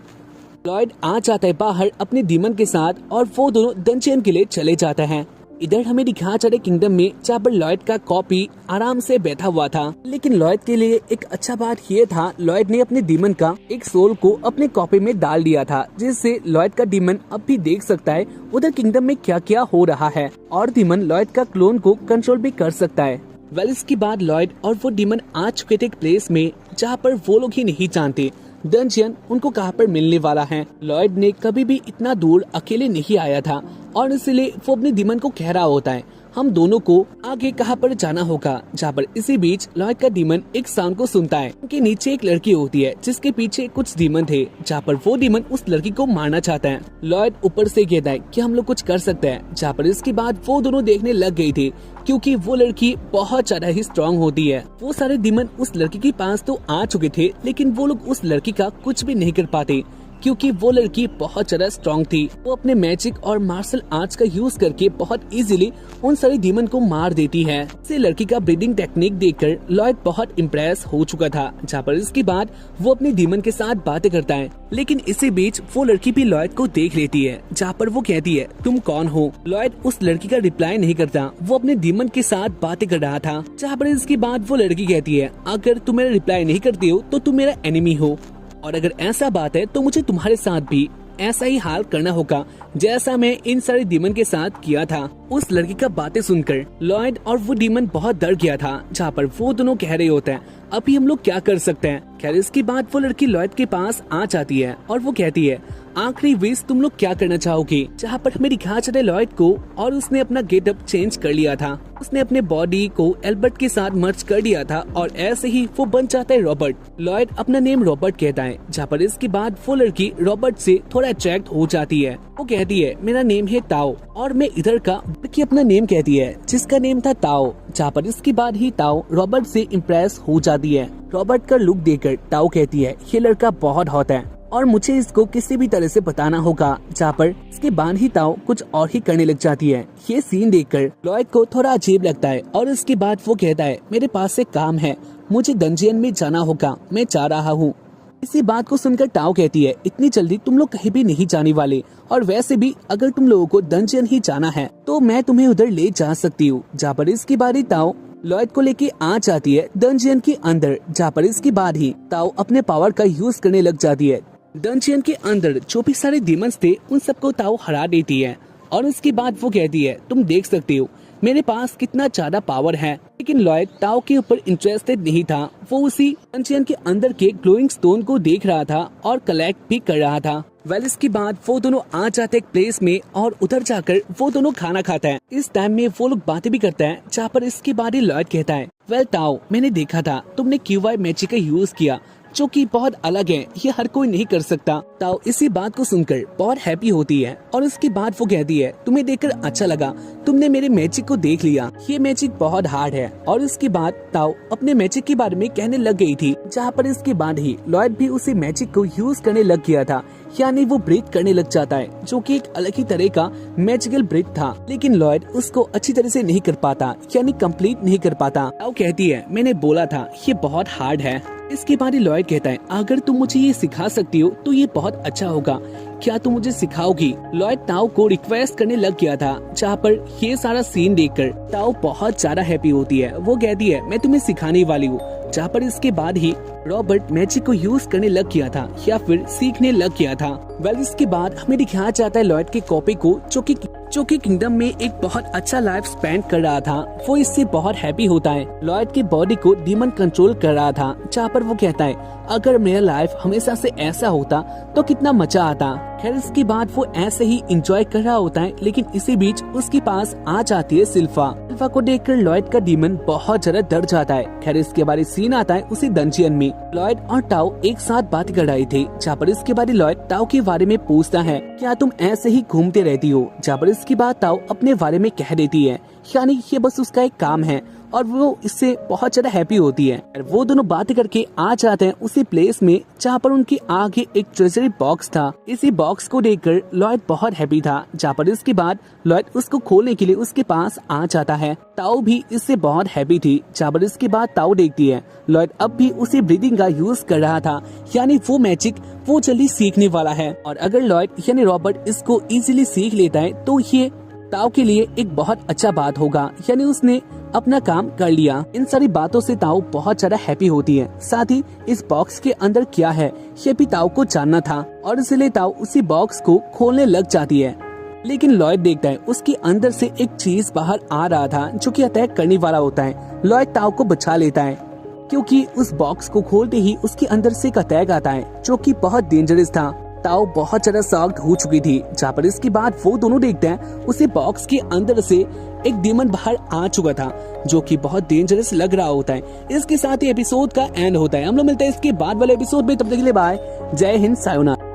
लॉयड आ जाता है बाहर अपने डीमन के साथ, और वो दोनों डंजियन के लिए चले जाते हैं। इधर हमें दिखाया जा रहा किंगडम में, जहाँ पर लॉयड का कॉपी आराम से बैठा हुआ था। लेकिन लॉयड के लिए एक अच्छा बात ये था, लॉयड ने अपने डीमन का एक सोल को अपने कॉपी में डाल दिया था, जिससे लॉयड का डीमन अब भी देख सकता है उधर किंगडम में क्या क्या हो रहा है, और डीमन लॉयड का क्लोन को कंट्रोल भी कर सकता है। वेल इसके बाद लॉयड और वो डीमन आ चुके थे एक प्लेस में, जहाँ पर वो लोग ही नहीं जानते डंजियन उनको कहाँ पर मिलने वाला है। लॉयड ने कभी भी इतना दूर अकेले नहीं आया था, और इसलिए वो अपने डीमन को कह रहा होता है, हम दोनों को आगे कहाँ पर जाना होगा। जहाँ पर इसी बीच लॉयड का डीमन एक साउंड को सुनता है। उनके नीचे एक लड़की होती है, जिसके पीछे कुछ डीमन थे, जहाँ पर वो डीमन उस लड़की को मारना चाहता है। लॉयड ऊपर से कहता है कि हम लोग कुछ कर सकते हैं। जहाँ पर इसके बाद वो दोनों देखने लग गई थी, क्योंकि वो लड़की बहुत ज्यादा ही स्ट्रांग होती है। वो सारे डीमन उस लड़की के पास तो आ चुके थे, लेकिन वो लोग उस लड़की का कुछ भी नहीं कर पाते, क्योंकि वो लड़की बहुत ज्यादा स्ट्रॉन्ग थी। वो अपने मैजिक और मार्शल आर्ट्स का यूज करके बहुत इजीली उन सारी डीमन को मार देती है। इसे लड़की का ब्रीदिंग टेक्निक देखकर लॉयड बहुत इम्प्रेस हो चुका था, जहाँ पर इसके बाद वो अपनी डीमन के साथ बातें करता है। लेकिन इसी बीच वो लड़की भी लॉयड को देख लेती है, जहाँ पर वो कहती है तुम कौन हो। लॉयड उस लड़की का रिप्लाई नहीं करता, वो अपने डीमन के साथ बातें कर रहा था। जहाँ पर इसके बाद वो लड़की कहती है अगर तुम मेरा रिप्लाई नहीं करते हो तो तुम मेरा एनिमी हो, और अगर ऐसा बात है तो मुझे तुम्हारे साथ भी ऐसा ही हाल करना होगा जैसा मैं इन सारे डीमन के साथ किया था। उस लड़की का बातें सुनकर लॉयड और वो डीमन बहुत डर गया था, जहाँ पर वो दोनों कह रहे होते हैं अभी हम लोग क्या कर सकते हैं। खैर इसके बाद वो लड़की लॉयड के पास आ जाती है और वो कहती है आखिरी विश तुम लोग क्या करना चाहोगे। जहाँ पर हमें दिखाया जाता है लॉयड को, और उसने अपना गेटअप चेंज कर लिया था। उसने अपने बॉडी को एल्बर्ट के साथ मर्ज कर दिया था और ऐसे ही वो बन जाता है रॉबर्ट। लॉयड अपना नेम रॉबर्ट कहता है, जहाँ पर इसके बाद वो लड़की रॉबर्ट से थोड़ा अट्रैक्ट हो जाती है। वो कहती है मेरा नेम है ताओ और मैं इधर का, लड़की अपना नेम कहती है जिसका नेम था ताओ। जहाँ पर इसके बाद ही ताओ रॉबर्ट से इम्प्रेस हो जाती है। रॉबर्ट का लुक देखकर ताओ कहती है ये लड़का बहुत हॉट है और मुझे इसको किसी भी तरह से बताना होगा। जहाँ पर इसके बाद ही ताओ कुछ और ही करने लग जाती है। ये सीन देखकर लॉयड को थोड़ा अजीब लगता है और इसके बाद वो कहता है मेरे पास से काम है, मुझे डंजियन में जाना होगा, मैं जा रहा हूँ। इसी बात को सुनकर ताओ कहती है इतनी जल्दी तुम लोग कहीं भी नहीं जाने वाले, और वैसे भी अगर तुम लोगों को डंजियन ही जाना है तो मैं तुम्हें उधर ले जा सकती हूँ। जहाँ पर इसकी बारी ताओ लॉयड को लेके आ जाती है डंजियन के अंदर। जहाँ पर इसके बाद ही ताओ अपने पावर का यूज करने लग जाती है। डंजियन के अंदर जो भी सारे डीमंस थे उन सबको ताओ हरा देती है और उसके बाद वो कहती है तुम देख सकते हो मेरे पास कितना ज्यादा पावर है। लेकिन लॉयड ताओ के ऊपर इंटरेस्टेड नहीं था, वो उसी डंजियन के अंदर के ग्लोइंग स्टोन को देख रहा था और कलेक्ट भी कर रहा था। इसके बाद वो दोनों आ जाते एक प्लेस में और उधर जाकर वो दोनों खाना खाता है। इस टाइम में वो लोग बातें भी करते हैं, जहाँ पर इसके बाद ही लॉयड कहता है ताओ मैंने देखा था तुमने क्यूवाई मैजिक का यूज किया जो कि बहुत अलग है, ये हर कोई नहीं कर सकता। ताओ इसी बात को सुनकर बहुत हैप्पी होती है और उसके बाद वो कहती है तुम्हें देखकर अच्छा लगा, तुमने मेरे मैजिक को देख लिया, ये मैजिक बहुत हार्ड है। और इसके बाद ताओ अपने मैजिक के बारे में कहने लग गई थी, जहाँ पर इसके बाद ही लॉयड भी उसी मैजिक को यूज करने लग गया था, यानी वो ब्रीथ करने लग जाता है जो कि एक अलग ही तरह का मैजिकल ब्रीथ था। लेकिन लॉयड उसको अच्छी तरह से नहीं कर पाता, यानी कंप्लीट नहीं कर पाता। ताओ कहती है मैंने बोला था ये बहुत हार्ड है। इसके बाद लॉयड कहता है अगर तुम मुझे ये सिखा सकती हो तो ये बहुत अच्छा होगा, क्या तुम मुझे सिखाओगी। लॉयड ताओ को रिक्वेस्ट करने लग गया था, जहाँ पर ये सारा सीन देखकर ताओ बहुत ज्यादा हैप्पी होती है। वो कहती है मैं तुम्हें सिखाने वाली हूँ। जहाँ पर इसके बाद ही रॉबर्ट मैजिक को यूज करने लग गया था या फिर सीखने लग गया था। इसके बाद हमें दिखाया जाता है लॉयड के कॉपी को जो कि किंगडम में एक बहुत अच्छा लाइफ स्पेंड कर रहा था। वो इससे बहुत हैप्पी होता है। लॉयड की बॉडी को डीमन कंट्रोल कर रहा था, जहाँ पर वो कहता है अगर मेरा लाइफ हमेशा से ऐसा होता तो कितना मजा आता। खैर इसके बाद वो ऐसे ही एंजॉय कर रहा होता है, लेकिन इसी बीच उसके पास आ जाती है सिल्फा। सिल्फा को देखकर लॉयड का डीमन बहुत ज्यादा डर जाता है। खैर इसके बाद सीन आता है उसी डंजियन में। लॉयड और ताओ एक साथ बात कर रहे थे, जहाँ पर इसके बाद लॉयड ताओ के बारे में पूछता है क्या तुम ऐसे ही घूमते रहती हो। जहाँ पर इसके बाद ताओ अपने बारे में कह देती है, यानी ये बस उसका एक काम है और वो इससे बहुत ज्यादा हैप्पी होती है। वो दोनों बातें करके आ जाते हैं उसी प्लेस में जहाँ पर उनके आगे एक ट्रेजरी बॉक्स था। इसी बॉक्स को देखकर लॉयड बहुत हैप्पी था, जहाँ पर इसके बाद लॉयड उसको खोलने के लिए उसके पास आ जाता है। ताओ भी इससे बहुत हैप्पी थी, जहाँ पर इसके बाद ताओ देखती है लॉयड अब भी उसी ब्रीदिंग का यूज कर रहा था, यानी वो मैजिक वो जल्दी सीखने वाला है। और अगर लॉयड यानी रॉबर्ट इसको इजीली सीख लेता है तो ये ताओ के लिए एक बहुत अच्छा बात होगा, यानी उसने अपना काम कर लिया। इन सारी बातों से ताओ बहुत ज्यादा हैप्पी होती है। साथ ही इस बॉक्स के अंदर क्या है ये भी ताओ को जानना था और इसलिए ताओ उसी बॉक्स को खोलने लग जाती है। लेकिन लॉयड देखता है उसके अंदर से एक चीज बाहर आ रहा था जो कि अटैक करने वाला होता है। लॉयड ताओ को बचा लेता है क्योंकि उस बॉक्स को खोलते ही उसके अंदर से एक अटैक आता है जो कि बहुत डेंजरस था। ताओ बहुत ज्यादा शॉक्ड हो चुकी थी, जहाँ पर इसके बाद वो दोनों देखते हैं उसे बॉक्स के अंदर से एक डीमन बाहर आ चुका था जो कि बहुत डेंजरस लग रहा होता है। इसके साथ ही एपिसोड का एंड होता है। हम लोग मिलते हैं इसके बाद वाले एपिसोड में, तब तक के लिए बाय, जय हिंद, सायोनारा।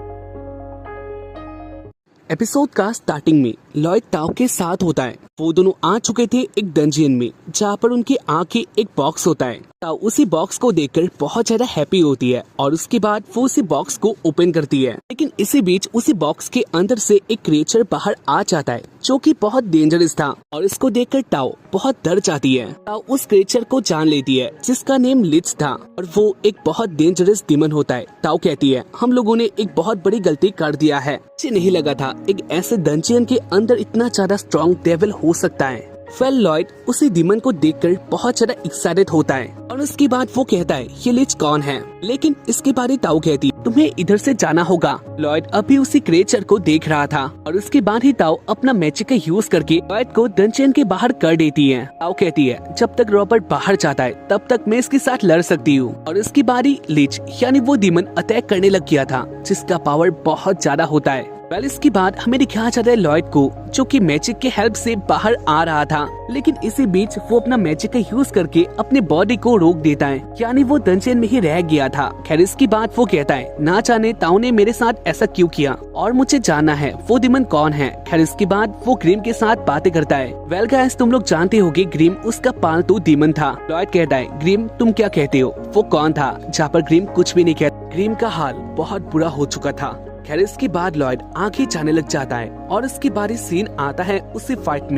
एपिसोड का स्टार्टिंग में लॉयड टाओ के साथ होता है। वो दोनों आ चुके थे एक डंजियन में जहाँ पर उनकी आंखें एक बॉक्स होता है। टाओ उसी बॉक्स को देखकर बहुत ज्यादा हैप्पी होती है और उसके बाद वो उसी बॉक्स को ओपन करती है। लेकिन इसी बीच उसी बॉक्स के अंदर से एक क्रिएचर बाहर आ जाता है जो कि बहुत डेंजरस था और इसको देखकर टाओ बहुत डर जाती है। टाओ उस क्रिएचर को जान लेती है जिसका नेम लिच था और वो एक बहुत डेंजरस डीमन होता है। टाओ कहती है हम लोगों ने एक बहुत बड़ी गलती कर दिया है। मुझे नहीं लगा था एक ऐसे डंजियन के अंदर इतना ज्यादा स्ट्रॉन्ग डेविल हो सकता है। फेल लॉयड उसी डीमन को देखकर बहुत ज्यादा एक्साइटेड होता है और उसके बाद वो कहता है ये लिच कौन है। लेकिन इसके बारे टाओ कहती है तुम्हें इधर से जाना होगा। लॉयड अभी उसी क्रिएचर को देख रहा था और उसके बाद ही टाओ अपना मैजिक का यूज करके लॉयड को डंजियन के बाहर कर देती है। टाओ कहती है जब तक रॉबर्ट बाहर जाता है तब तक मैं इसके साथ लड़ सकती हूँ। और इसकी बारी लिच यानी वो डीमन अटैक करने लग गया था जिसका पावर बहुत ज्यादा होता है। इसके बाद हमें दिखाया जाता है लॉयड को जो कि मैजिक के हेल्प से बाहर आ रहा था। लेकिन इसी बीच वो अपना मैजिक का यूज करके अपने बॉडी को रोक देता है यानी वो डंजियन में ही रह गया था। खैर इसकी बात वो कहता है ना जाने टाओ ने मेरे साथ ऐसा क्यों किया और मुझे जानना है वो डीमन कौन है। खैर इसके बाद वो ग्रीम के साथ बातें करता है। वेल गाइस तुम लोग जानते होगे ग्रीम उसका पालतू डीमन था। लॉयड कहता है ग्रीम तुम क्या कहते हो वो कौन था, जहाँ पर ग्रीम कुछ भी नहीं कहता। ग्रीम का हाल बहुत बुरा हो चुका था। खैर इसके बाद लॉयड आंखें जाने लग जाता है और इसके बारी सीन आता है उसी फाइट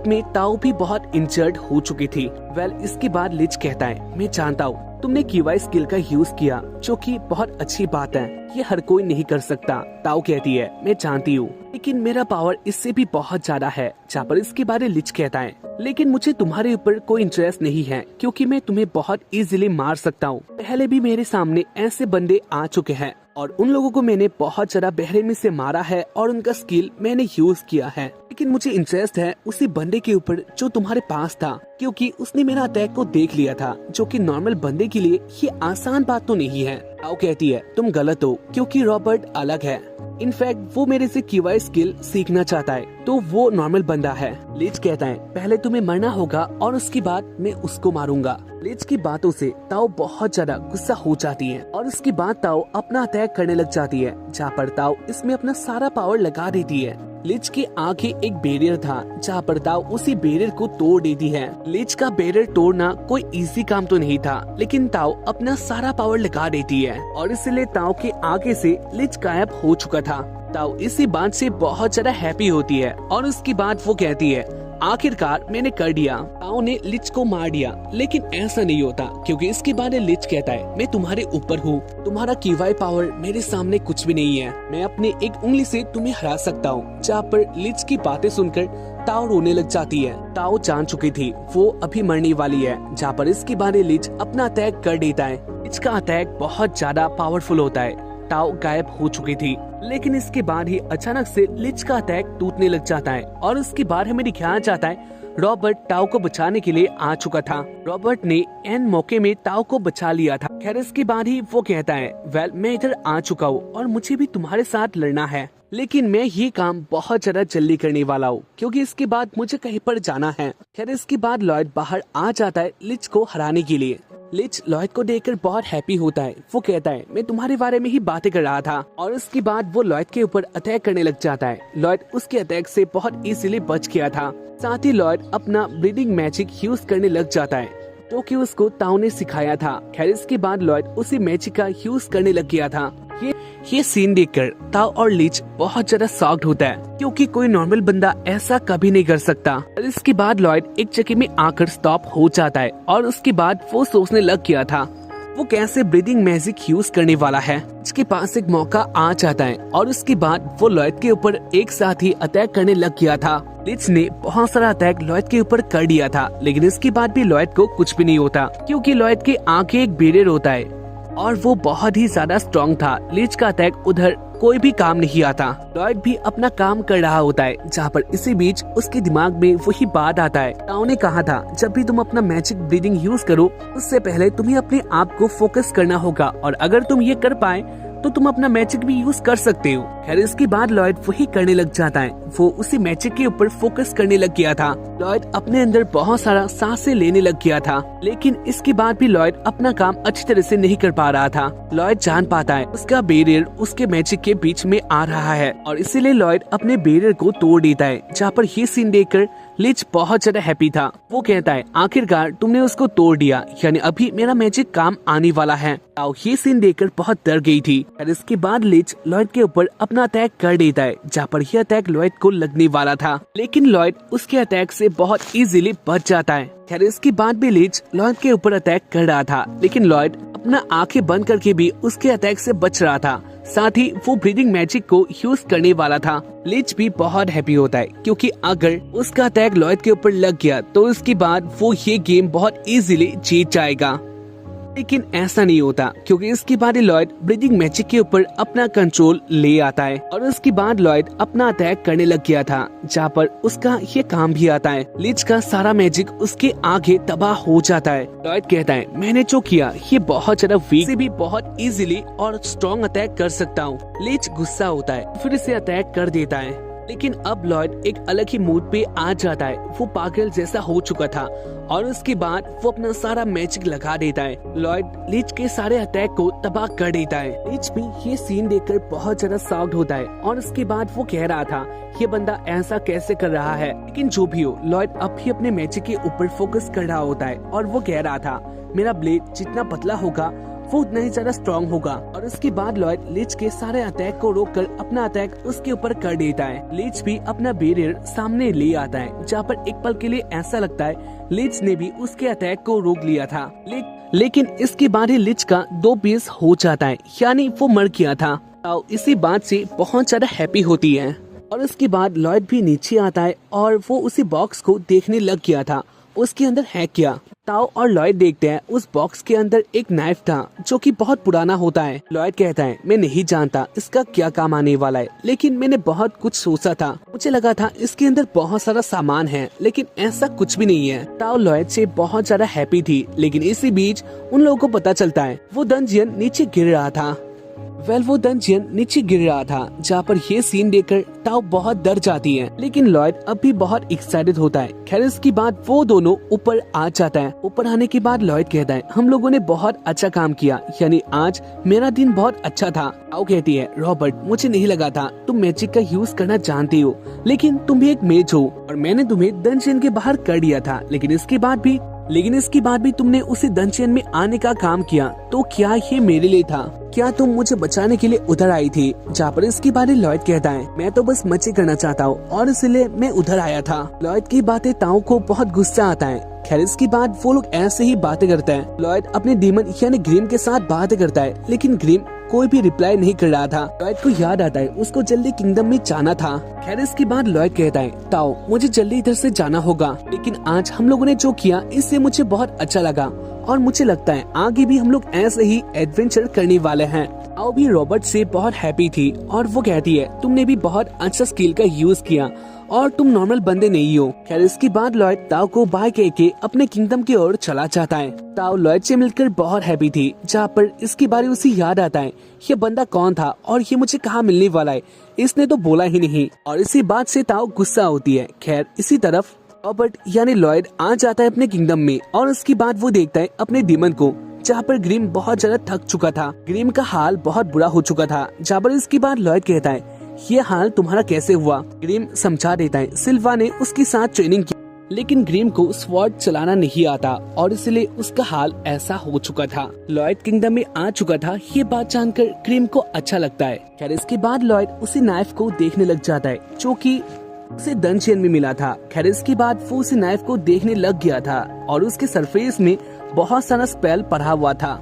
में टाओ भी बहुत इंजर्ड हो चुकी थी। वेल इसके बाद लिच कहता है मैं जानता हूँ तुमने कीवाई स्किल का यूज किया जो कि बहुत अच्छी बात है, ये हर कोई नहीं कर सकता। टाओ कहती है मैं जानती हूँ लेकिन मेरा पावर इससे भी बहुत ज्यादा है। जहाँ पर इसके बारे लिच कहता है लेकिन मुझे तुम्हारे ऊपर कोई इंटरेस्ट नहीं है क्योंकि मैं तुम्हें बहुत इजीली मार सकता हूँ। पहले भी मेरे सामने ऐसे बंदे आ चुके हैं और उन लोगों को मैंने बहुत ज्यादा बेरहमी से मारा है और उनका स्किल मैंने यूज किया है। लेकिन मुझे इंटरेस्ट है उसी बंदे के ऊपर जो तुम्हारे पास था क्योंकि उसने मेरा अटैक को देख लिया था जो कि नॉर्मल बंदे के लिए ये आसान बात तो नहीं है। टाओ कहती है तुम गलत हो क्योंकि रॉबर्ट अलग है। इनफैक्ट वो मेरे से कीवाई स्किल सीखना चाहता है तो वो नॉर्मल बंदा है। लिच कहता है पहले तुम्हें मरना होगा और उसके बाद मैं उसको मारूंगा। लिच की बातों से टाओ बहुत ज्यादा गुस्सा हो जाती है और उसके बाद टाओ अपना अटैक करने लग जाती है जहाँ पर टाओ इसमें अपना सारा पावर लगा देती है। लिच की आंखें एक बैरियर था जहाँ पर टाओ उसी बैरियर को तोड़ देती है। लिच का बैरियर तोड़ना कोई इजी काम तो नहीं था लेकिन टाओ अपना सारा पावर लगा देती है और इसलिए टाओ के आगे से लिच गायब हो चुका था। टाओ इसी बात से बहुत ज्यादा हैप्पी होती है और उसकी बात वो कहती है आखिरकार मैंने कर दिया। टाओ ने लिच को मार दिया लेकिन ऐसा नहीं होता क्योंकि इसके बाद लिच कहता है मैं तुम्हारे ऊपर हूँ, तुम्हारा कीवाई पावर मेरे सामने कुछ भी नहीं है, मैं अपने एक उंगली से तुम्हें हरा सकता हूँ। जहाँ पर लिच की बातें सुनकर टाओ रोने लग जाती है। टाओ जान चुकी थी वो अभी मरने वाली है। जहाँ पर इसके बाद लिच अपना अटैक कर देता है। लिच का अटैक बहुत ज्यादा पावरफुल होता है। टाओ गायब हो चुकी थी लेकिन इसके बाद ही अचानक से लिच का अटैक टूटने लग जाता है और उसके बाद हमें दिखाया जाता है रॉबर्ट टाओ को बचाने के लिए आ चुका था। रॉबर्ट ने एन मौके में टाओ को बचा लिया था। खैर इसके बाद ही वो कहता है वेल मैं इधर आ चुका हूँ और मुझे भी तुम्हारे साथ लड़ना है लेकिन मैं ये काम बहुत ज्यादा जल्दी करने वाला हूँ क्योंकि इसके बाद मुझे कहीं पर जाना है। खैर इसके बाद लॉयड बाहर आ जाता है लिच को हराने के लिए। लिच लॉयड को देखकर बहुत हैप्पी होता है। वो कहता है मैं तुम्हारे बारे में ही बातें कर रहा था और उसके बाद वो लॉयड के ऊपर अटैक करने लग जाता है। लॉयड उसके अटैक से बहुत इजीली बच गया था। साथ ही लॉयड अपना ब्रीडिंग मैजिक यूज करने लग जाता है जो कि उसको टाओ ने सिखाया था। खैर इसके बाद लॉयड उसी मैजिक का यूज करने लग गया था। ये सीन देखकर टाओ और लिच बहुत ज्यादा शॉक्ड होता है क्योंकि कोई नॉर्मल बंदा ऐसा कभी नहीं कर सकता। और इसके बाद लॉयड एक जगह में आकर स्टॉप हो जाता है और उसके बाद वो सोचने लग गया था वो कैसे ब्रीदिंग मैजिक यूज करने वाला है। इसके पास एक मौका आ जाता है और उसके बाद वो लॉयड के ऊपर एक साथ ही अटैक करने लग गया था। लिच ने बहुत सारा अटैक लॉयड के ऊपर कर दिया था लेकिन इसके बाद भी लॉयड को कुछ भी नहीं होता क्योंकि लॉयड के आंखें एक बैरियर होता है और वो बहुत ही ज्यादा स्ट्रॉन्ग था। लिच का अटैक उधर कोई भी काम नहीं आता। लॉयड भी अपना काम कर रहा होता है जहाँ पर इसी बीच उसके दिमाग में वही बात आता है टाओ ने कहा था जब भी तुम अपना मैजिक ब्रीदिंग यूज करो उससे पहले तुम्हें अपने आप को फोकस करना होगा और अगर तुम ये कर पाए तो तुम अपना मैजिक भी यूज कर सकते हो। खैर इसके बाद लॉयड वही करने लग जाता है। वो उसी मैजिक के ऊपर फोकस करने लग गया था। लॉयड अपने अंदर बहुत सारा सांसें लेने लग गया था, लेकिन इसके बाद भी लॉयड अपना काम अच्छी तरह से नहीं कर पा रहा था। लॉयड जान पाता है उसका बैरियर उसके मैजिक के बीच में आ रहा है और इसीलिए लॉयड अपने बैरियर को तोड़ देता है। जहाँ पर ये सीन देखकर लिच बहुत ज्यादा हैप्पी था। वो कहता है आखिरकार तुमने उसको तोड़ दिया, यानी अभी मेरा मैजिक काम आने वाला है। ताओ ये सीन देखकर बहुत डर गई थी और इसके बाद लिच लॉयड के ऊपर अपना अटैक कर देता है, जहाँ पर यह अटैक लॉयड को लगने वाला था, लेकिन लॉयड उसके अटैक से बहुत इजीली बच जाता है। खैर इसके बाद भी लिच लॉयड के ऊपर अटैक कर रहा था, लेकिन लॉयड अपना आंखें बंद करके भी उसके अटैक से बच रहा था। साथ ही वो ब्रीदिंग मैजिक को यूज करने वाला था। लिच भी बहुत हैप्पी होता है क्योंकि अगर उसका अटैक लॉयड के ऊपर लग गया तो उसके बाद वो ये गेम बहुत इजीली जीत जाएगा, लेकिन ऐसा नहीं होता क्योंकि इसके बाद लॉयड ब्रीदिंग मैजिक के ऊपर अपना कंट्रोल ले आता है और उसके बाद लॉयड अपना अटैक करने लग गया था, जहाँ पर उसका ये काम भी आता है। लिच का सारा मैजिक उसके आगे तबाह हो जाता है। लॉयड कहता है मैंने जो किया ये बहुत ज्यादा वीक से भी बहुत इजीली और स्ट्रॉन्ग अटैक कर सकता हूँ। लिच गुस्सा होता है, फिर से अटैक कर देता है, लेकिन अब लॉयड एक अलग ही मूड पे आ जाता है। वो पागल जैसा हो चुका था और उसके बाद वो अपना सारा मैजिक लगा देता है। लॉयड लिच के सारे अटैक को तबाह कर देता है। लिच भी ये सीन देखकर बहुत ज्यादा शॉक्ड होता है और उसके बाद वो कह रहा था ये बंदा ऐसा कैसे कर रहा है, लेकिन जो भी हो लॉयड अब भी अपने मैजिक के ऊपर फोकस कर रहा होता है और वो कह रहा था मेरा ब्लेड जितना पतला होगा वो उतना ही ज्यादा स्ट्रॉन्ग होगा। और उसके बाद लॉयड लिच के सारे अटैक को रोककर अपना अटैक उसके ऊपर कर देता है। लिच भी अपना बैरियर सामने ले आता है, जहाँ पर एक पल के लिए ऐसा लगता है लिच ने भी उसके अटैक को रोक लिया था, लेकिन इसके बाद ही लिच का 2 पीस हो जाता है, यानी वो मर गया था। तो इसी बात से बहुत ज्यादा हैप्पी होती है और उसके बाद लॉयड भी नीचे आता है और वो उसी बॉक्स को देखने लग गया था उसके अंदर है क्या। ताओ और लॉयड देखते हैं उस बॉक्स के अंदर एक नाइफ था जो कि बहुत पुराना होता है। लॉयड कहता है मैं नहीं जानता इसका क्या काम आने वाला है, लेकिन मैंने बहुत कुछ सोचा था, मुझे लगा था इसके अंदर बहुत सारा सामान है, लेकिन ऐसा कुछ भी नहीं है। ताओ लॉयड से बहुत ज्यादा हैप्पी थी, लेकिन इसी बीच उन लोगों को पता चलता है वो डंजियन नीचे गिर रहा था। वो डंजियन नीचे गिर रहा था, जहाँ पर ये सीन देखकर ताओ बहुत डर जाती है, लेकिन लॉयड अब भी बहुत एक्साइटेड होता है। खैर इसके बाद वो दोनों ऊपर आ जाता है। ऊपर आने के बाद लॉयड कहता है हम लोगों ने बहुत अच्छा काम किया, यानी आज मेरा दिन बहुत अच्छा था। ताओ कहती है रॉबर्ट मुझे नहीं लगा था तुम मैजिक का यूज करना जानते हो, लेकिन तुम भी एक मेज हो और मैंने तुम्हें डंजियन के बाहर कर दिया था, लेकिन इसके बाद भी तुमने उसे डंजियन में आने का काम किया, तो क्या ये मेरे लिए था? क्या तुम मुझे बचाने के लिए उधर आई थी? जहाँ पर इसके बारे लॉयड कहता है मैं तो बस मजे करना चाहता हूँ और इसलिए मैं उधर आया था। लॉयड की बातें ताओ को बहुत गुस्सा आता है। खैर इसके बाद वो लोग ऐसे ही बातें करते हैं। लॉयड अपने डीमन यानी ग्रिम के साथ बातें करता है, लेकिन ग्रिम कोई भी रिप्लाई नहीं कर रहा था। लॉयड को याद आता है उसको जल्दी किंगडम में जाना था। खैर इसके बाद लॉयड कहता है ताओ मुझे जल्दी इधर से जाना होगा, लेकिन आज हम लोगों ने जो किया इससे मुझे बहुत अच्छा लगा और मुझे लगता है आगे भी हम लोग ऐसे ही एडवेंचर करने वाले हैं। ताओ भी रॉबर्ट से बहुत हैप्पी थी और वो कहती है तुमने भी बहुत अच्छा स्किल का यूज किया और तुम नॉर्मल बंदे नहीं हो। खैर इसके बाद लॉयड ताओ को बाय कह के अपने किंगडम की ओर चला जाता है। ताओ लॉयड से मिलकर बहुत हैप्पी थी, जहाँ पर इसके बारे उसे याद आता है ये बंदा कौन था और ये मुझे कहाँ मिलने वाला है, इसने तो बोला ही नहीं, और इसी बात से ताओ गुस्सा होती है। खैर इसी तरफ रॉबर्ट यानी लॉयड आ जाता है अपने किंगडम में और उसके बाद वो देखता है अपने डीमन को, जहाँ पर ग्रिम बहुत ज्यादा थक चुका था। ग्रिम का हाल बहुत बुरा हो चुका था, जहाँ पर इसके बाद लॉयड कहता है ये हाल तुम्हारा कैसे हुआ? ग्रिम समझा देता है सिल्वा ने उसके साथ ट्रेनिंग की, लेकिन ग्रिम को स्वॉर्ड चलाना नहीं आता और इसलिए उसका हाल ऐसा हो चुका था। लॉयड किंगडम में आ चुका था, ये बात जानकर ग्रिम को अच्छा लगता है। खैर इसके बाद लॉयड उसी नाइफ को देखने लग जाता है जो कि उसे डंजियन में मिला था। खैर इसके बाद वो उसी नाइफ को देखने लग गया था और उसके सरफेस में बहुत सारा स्पेल पढ़ा हुआ था।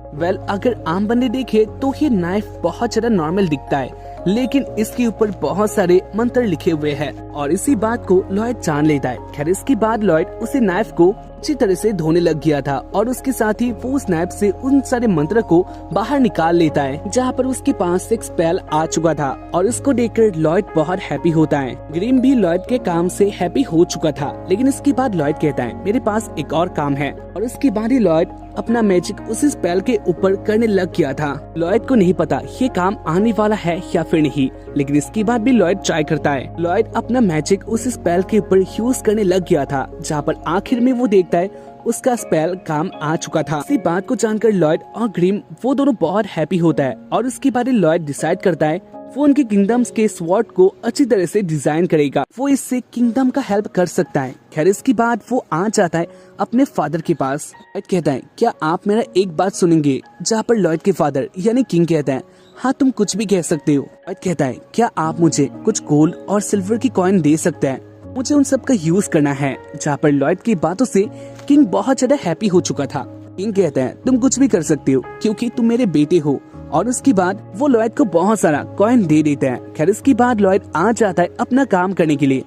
अगर आम बंदे देखे तो ये नाइफ बहुत ज्यादा नॉर्मल दिखता है, लेकिन इसके ऊपर बहुत सारे मंत्र लिखे हुए हैं और इसी बात को लॉयड जान लेता है। खैर इसके बाद लॉयड उसी नाइफ को अच्छी तरह से धोने लग गया था और उसके साथ ही वो उस नाइफ से उन सारे मंत्र को बाहर निकाल लेता है, जहाँ पर उसके पास एक स्पेल आ चुका था और इसको देखकर लॉयड बहुत हैप्पी होता है। ग्रिम भी लॉयड के काम से हैप्पी हो चुका था, लेकिन इसके बाद लॉयड कहता है मेरे पास एक और काम है, और इसके बाद ही लॉयड अपना मैजिक उस स्पेल के ऊपर करने लग गया था। लॉयड को नहीं पता ये काम आने वाला है या फिर नहीं, लेकिन इसके बाद भी लॉयड ट्राई करता है। लॉयड अपना मैजिक उस स्पेल के ऊपर यूज करने लग गया था, जहाँ पर आखिर में वो देखता है उसका स्पेल काम आ चुका था। इसी बात को जानकर लॉयड और ग्रिम वो दोनों बहुत हैप्पी होता है और उसके बाद लॉयड डिसाइड करता है वो उनके किंगडम्स के स्वॉर्ड को अच्छी तरह से डिजाइन करेगा, वो इससे किंगडम का हेल्प कर सकता है। खैर इसके बाद वो आ जाता है अपने फादर के पास। लॉयड कहता है क्या आप मेरा एक बात सुनेंगे, जहाँ पर लॉयड के फादर यानी किंग कहता है हाँ तुम कुछ भी कह सकते हो। लॉयड कहता है क्या आप मुझे कुछ गोल्ड और सिल्वर की कॉइन दे सकते हैं, मुझे उन सब का यूज करना है। जहाँ पर लॉयड की बातों से किंग बहुत ज्यादा हैप्पी हो चुका था। किंग कहता है तुम कुछ भी कर सकते हो क्योंकि तुम मेरे बेटे हो, और उसके बाद वो लॉयड को बहुत सारा कॉइन दे देता है। खैर इसके बाद लॉयड आ जाता है अपना काम करने के लिए।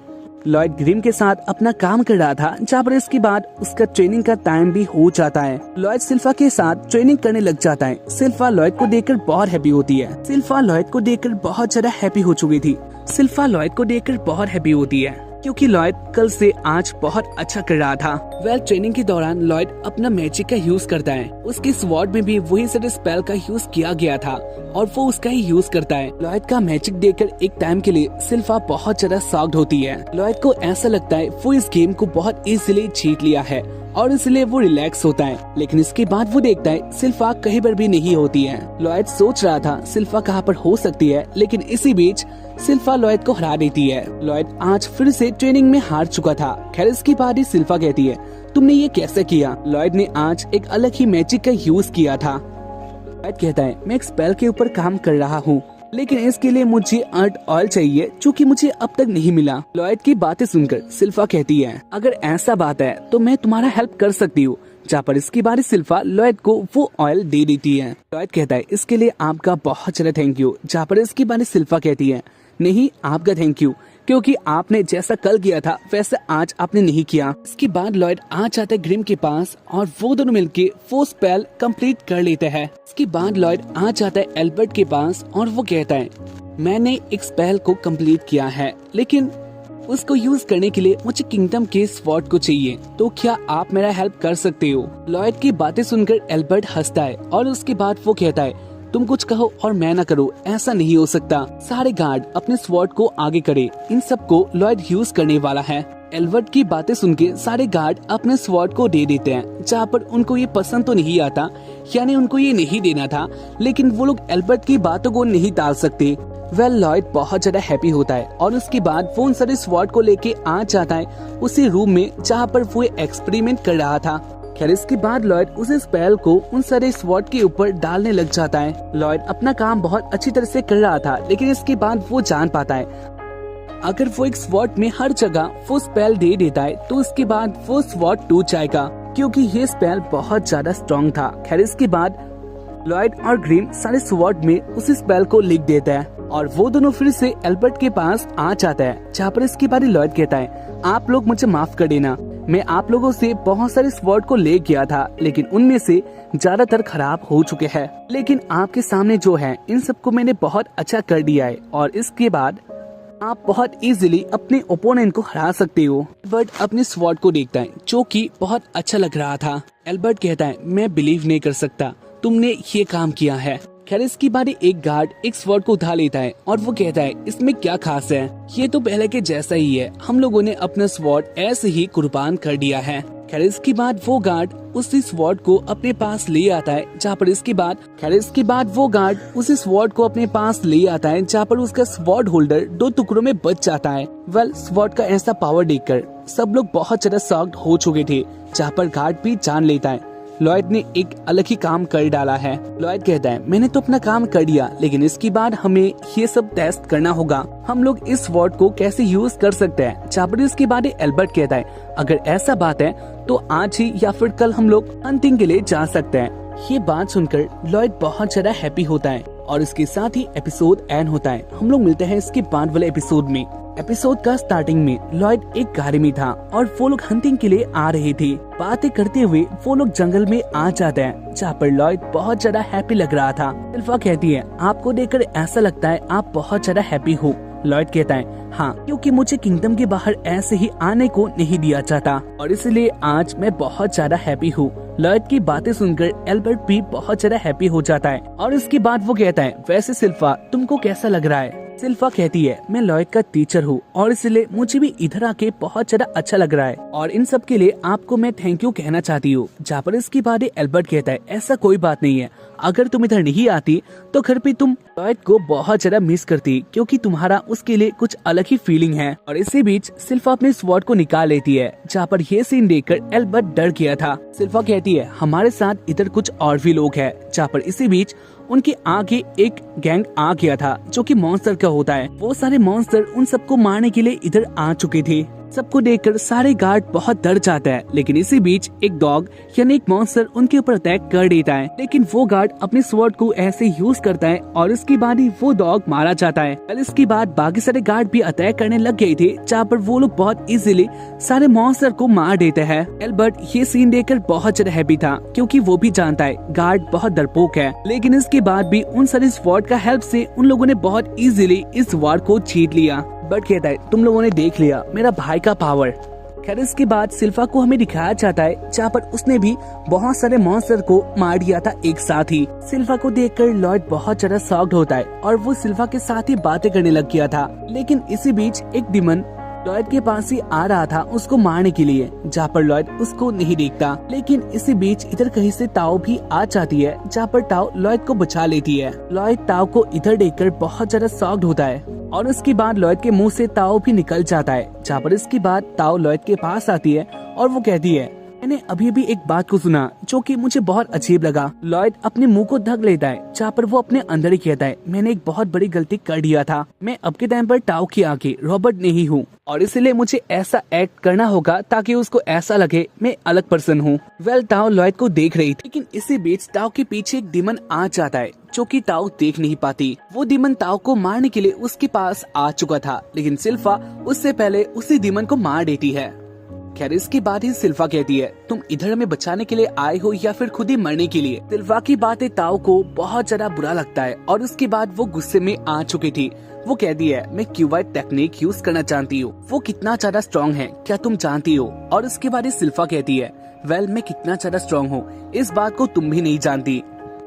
लॉयड ग्रिम के साथ अपना काम कर रहा था, जहाँ पर इसके बाद उसका ट्रेनिंग का टाइम भी हो जाता है। लॉयड सिल्फा के साथ ट्रेनिंग करने लग जाता है। सिल्फा लॉयड को देखकर बहुत हैप्पी होती है। सिल्फा लॉयड को देखकर बहुत ज्यादा हैप्पी हो चुकी थी। सिल्फा लॉयड को देखकर बहुत हैप्पी होती है क्योंकि लॉयड कल से आज बहुत अच्छा कर रहा था। ट्रेनिंग के दौरान लॉयड अपना मैजिक का यूज करता है। उसके स्वॉर्ड में भी वही सारे स्पेल का यूज किया गया था और वो उसका ही यूज करता है। लॉयड का मैजिक देखकर एक टाइम के लिए सिल्फा बहुत ज्यादा शॉक्ड होती है। लॉयड को ऐसा लगता है वो इस गेम को बहुत इजीली जीत लिया है और इसलिए वो रिलैक्स होता है, लेकिन इसके बाद वो देखता है सिल्फा कहीं पर भी नहीं होती है। लॉयड सोच रहा था सिल्फा कहाँ पर हो सकती है, लेकिन इसी बीच सिल्फा लॉयड को हरा देती है। लॉयड आज फिर से ट्रेनिंग में हार चुका था। खैर इसके बाद ही सिल्फा कहती है तुमने ये कैसे किया। लॉयड ने आज एक अलग ही मैजिक का यूज किया था। लॉयड कहता है मैं एक स्पेल के ऊपर काम कर रहा हूँ, लेकिन इसके लिए मुझे अर्थ ऑयल चाहिए जो कि मुझे अब तक नहीं मिला। लॉयड की बातें सुनकर सिल्फा कहती है अगर ऐसा बात है तो मैं तुम्हारा हेल्प कर सकती हूँ। जहाँ पर इसके बारे सिल्फा लॉयड को वो ऑयल दे देती है। लॉयड कहता है इसके लिए आपका बहुत ज्यादा थैंक यू। जहाँ पर इसके बारे सिल्फा कहती है नहीं आपका थैंक यू, क्योंकि आपने जैसा कल किया था वैसा आज आपने नहीं किया। इसके बाद लॉयड आ जाता है ग्रिम के पास और वो दोनों मिलके वो स्पेल कंप्लीट कर लेते हैं। इसके बाद लॉयड आ जाता है एल्बर्ट के पास और वो कहता है मैंने एक स्पेल को कंप्लीट किया है, लेकिन उसको यूज करने के लिए मुझे किंगडम के स्वॉर्ड को चाहिए, तो क्या आप मेरा हेल्प कर सकते हो। लॉयड की बातें सुनकर एल्बर्ट हंसता है और उसके बाद वो कहता है तुम कुछ कहो और मैं ना करो, ऐसा नहीं हो सकता। सारे गार्ड अपने स्वॉर्ड को आगे करे, इन सबको लॉयड यूज करने वाला है। एल्बर्ट की बातें सुन के सारे गार्ड अपने स्वॉर्ड को दे देते हैं, जहाँ पर उनको ये पसंद तो नहीं आता, यानी उनको ये नहीं देना था, लेकिन वो लोग एल्बर्ट की बातों को नहीं टाल सकते। लॉयड बहुत ज्यादा हैप्पी होता है और उसके बाद वो उन सारे स्वॉर्ड को लेके आ जाता है उसी रूम में जहाँ पर वो एक्सपेरिमेंट कर रहा था। खैर इसके बाद लॉयड उस स्पेल को उन सारे स्वॉर्ड के ऊपर डालने लग जाता है। लॉयड अपना काम बहुत अच्छी तरह से कर रहा था, लेकिन इसके बाद वो जान पाता है अगर वो एक स्वॉर्ड में हर जगह वो स्पेल दे देता है तो उसके बाद वो स्वॉर्ड टूट जाएगा, क्योंकि ये स्पेल बहुत ज्यादा स्ट्रॉन्ग था। खैर इसके बाद लॉयड और ग्रिम सारे स्वॉर्ड में उस स्पेल को लिख देता है और वो दोनों फिर से एल्बर्ट के पास आ जाता है, जहाँ पर इसके बाद लॉयड कहता है आप लोग मुझे माफ कर देना, मैं आप लोगों से बहुत सारे स्वॉर्ड को ले गया था, लेकिन उनमें से ज्यादातर खराब हो चुके हैं, लेकिन आपके सामने जो है इन सबको मैंने बहुत अच्छा कर दिया है और इसके बाद आप बहुत इजीली अपने ओपोनेंट को हरा सकते हो। एल्बर्ट अपने स्वॉर्ड को देखता है जो कि बहुत अच्छा लग रहा था। एल्बर्ट कहता है मैं बिलीव नहीं कर सकता तुमने ये काम किया है। खैर इसकी बारी एक गार्ड एक स्वॉर्ड को उठा लेता है और वो कहता है इसमें क्या खास है, ये तो पहले के जैसा ही है, हम लोगों ने अपना स्वॉर्ड ऐसे ही कुर्बान कर दिया है। खैर इसके बाद वो गार्ड उसी स्वॉर्ड को अपने पास ले आता है, जहाँ पर इसके बाद वो गार्ड उसी स्वॉर्ड को अपने पास ले आता है, जहाँ पर उसका स्वॉर्ड होल्डर 2 टुकड़ों में बच जाता है। स्वॉर्ड का ऐसा पावर देखकर सब लोग बहुत ज्यादा शॉक्ड हो चुके थे, जहाँ पर गार्ड भी जान लेता है लॉयड ने एक अलग ही काम कर डाला है। लॉयड कहता है मैंने तो अपना काम कर दिया, लेकिन इसके बाद हमें ये सब टेस्ट करना होगा, हम लोग इस स्वॉर्ड को कैसे यूज कर सकते हैं। जहाँ पर इसके बाद एल्बर्ट कहता है अगर ऐसा बात है तो आज ही या फिर कल हम लोग हंटिंग के लिए जा सकते हैं। ये बात सुनकर लॉयड बहुत ज्यादा हैप्पी होता है और इसके साथ ही एपिसोड एंड होता है। हम लोग मिलते हैं इसके बाद वाले एपिसोड में। एपिसोड का स्टार्टिंग में लॉयड एक गाड़ी में था और वो लोग हंटिंग के लिए आ रहे थे। बातें करते हुए वो लोग जंगल में आ जाते हैं, जहाँ पर लॉयड बहुत ज्यादा हैप्पी लग रहा था। सिल्फा कहती है आपको देखकर ऐसा लगता है आप बहुत ज्यादा हैप्पी हो, लॉयड कहता है हाँ, क्योंकि मुझे किंगडम के बाहर ऐसे ही आने को नहीं दिया जाता और इसलिए आज मैं बहुत ज्यादा हैप्पी हूँ। लॉयड की बातें सुनकर एल्बर्ट भी बहुत ज्यादा हैप्पी हो जाता है और इसके बाद वो कहता है वैसे सिल्फा तुमको कैसा लग रहा है? सिल्फा कहती है मैं लॉयड का टीचर हूँ और इसलिए मुझे भी इधर आके बहुत ज्यादा अच्छा लग रहा है और इन सब के लिए आपको मैं थैंक यू कहना चाहती हूँ। जहाँ पर इसके बाद एल्बर्ट कहता है ऐसा कोई बात नहीं है, अगर तुम इधर नहीं आती तो घर पे तुम लॉयड को बहुत ज्यादा मिस करती क्योंकि तुम्हारा उसके लिए कुछ अलग ही फीलिंग है। और इसी बीच सिल्फा अपने स्वॉर्ड को निकाल लेती है। जहाँ पर ये सीन देखकर एल्बर्ट डर गया था। सिल्फा कहती है हमारे साथ इधर कुछ और भी लोग हैं। जहाँ पर इसी बीच उनके आगे एक गैंग आ गया था जो कि मॉन्स्टर का होता है। वो सारे मॉन्स्टर उन सबको मारने के लिए इधर आ चुके थे। सबको देखकर सारे गार्ड बहुत डर जाते हैं, लेकिन इसी बीच एक डॉग यानी एक मॉन्स्टर उनके ऊपर अटैक कर देता है। लेकिन वो गार्ड अपने स्वॉर्ड को ऐसे यूज करता है और इसके बाद ही वो डॉग मारा जाता है। कल इसके बाद बाकी सारे गार्ड भी अटैक करने लग गए थे, जहाँ पर वो लोग बहुत इजीली सारे मॉन्स्टर को मार देते हैं। एल्बर्ट ये सीन देखकर बहुत ज्यादा हैप्पी था क्योंकि वो भी जानता है गार्ड बहुत डरपोक है, लेकिन इसके बाद भी उन सारे स्वॉर्ड का हेल्प से उन लोगों ने बहुत इजीली इस वार को जीत लिया। बट कहता है तुम लोगों ने देख लिया मेरा भाई का पावर। खैर इसके बाद सिल्फा को हमें दिखाया जाता है जहाँ पर उसने भी बहुत सारे मॉन्स्टर को मार दिया था एक साथ ही। सिल्फा को देखकर लॉयड बहुत ज्यादा शॉक्ड होता है और वो सिल्फा के साथ ही बातें करने लग गया था। लेकिन इसी बीच एक डिमन लॉयड के पास ही आ रहा था उसको मारने के लिए, जहाँ पर लॉयड उसको नहीं देखता। लेकिन इसी बीच इधर कहीं से ताओ भी आ जाती है, जहाँ पर ताओ लॉयड को बचा लेती है। लॉयड ताओ को इधर देखकर बहुत ज्यादा शॉक्ड होता है और उसके बाद लॉयड के मुंह से ताओ भी निकल जाता है। जहाँ पर इसके बाद ताओ लॉयड के पास आती है और वो कहती है मैंने अभी भी एक बात को सुना जो कि मुझे बहुत अजीब लगा। लॉयड अपने मुंह को ढक लेता है, जहाँ पर वो अपने अंदर ही कहता है मैंने एक बहुत बड़ी गलती कर दिया था। मैं अब के टाइम पर ताओ की आंखें रॉबर्ट नहीं हूँ और इसलिए मुझे ऐसा एक्ट करना होगा ताकि उसको ऐसा लगे मैं अलग पर्सन हूँ। वेल ताओ लॉयड को देख रही थी, लेकिन इसी बीच ताओ के पीछे एक डिमन आ जाता है जो कि ताओ देख नहीं पाती। वो डिमन ताओ को मारने के लिए उसके पास आ चुका था, लेकिन सिल्फा उससे पहले उसी डिमन को मार देती है। खैर इसके बाद ही सिल्फा कहती है तुम इधर हमें बचाने के लिए आए हो या फिर खुद ही मरने के लिए। सिल्फा की बातें ताओ को बहुत ज्यादा बुरा लगता है और उसके बाद वो गुस्से में आ चुकी थी। वो कहती है मैं क्यूबाइट टेक्निक यूज करना चाहती हूँ, वो कितना ज्यादा स्ट्रॉन्ग है क्या तुम जानती हो? और उसके बाद ही सिल्फा कहती है वेल मैं कितना ज्यादा स्ट्रॉन्ग हूँ इस बात को तुम भी नहीं जानती।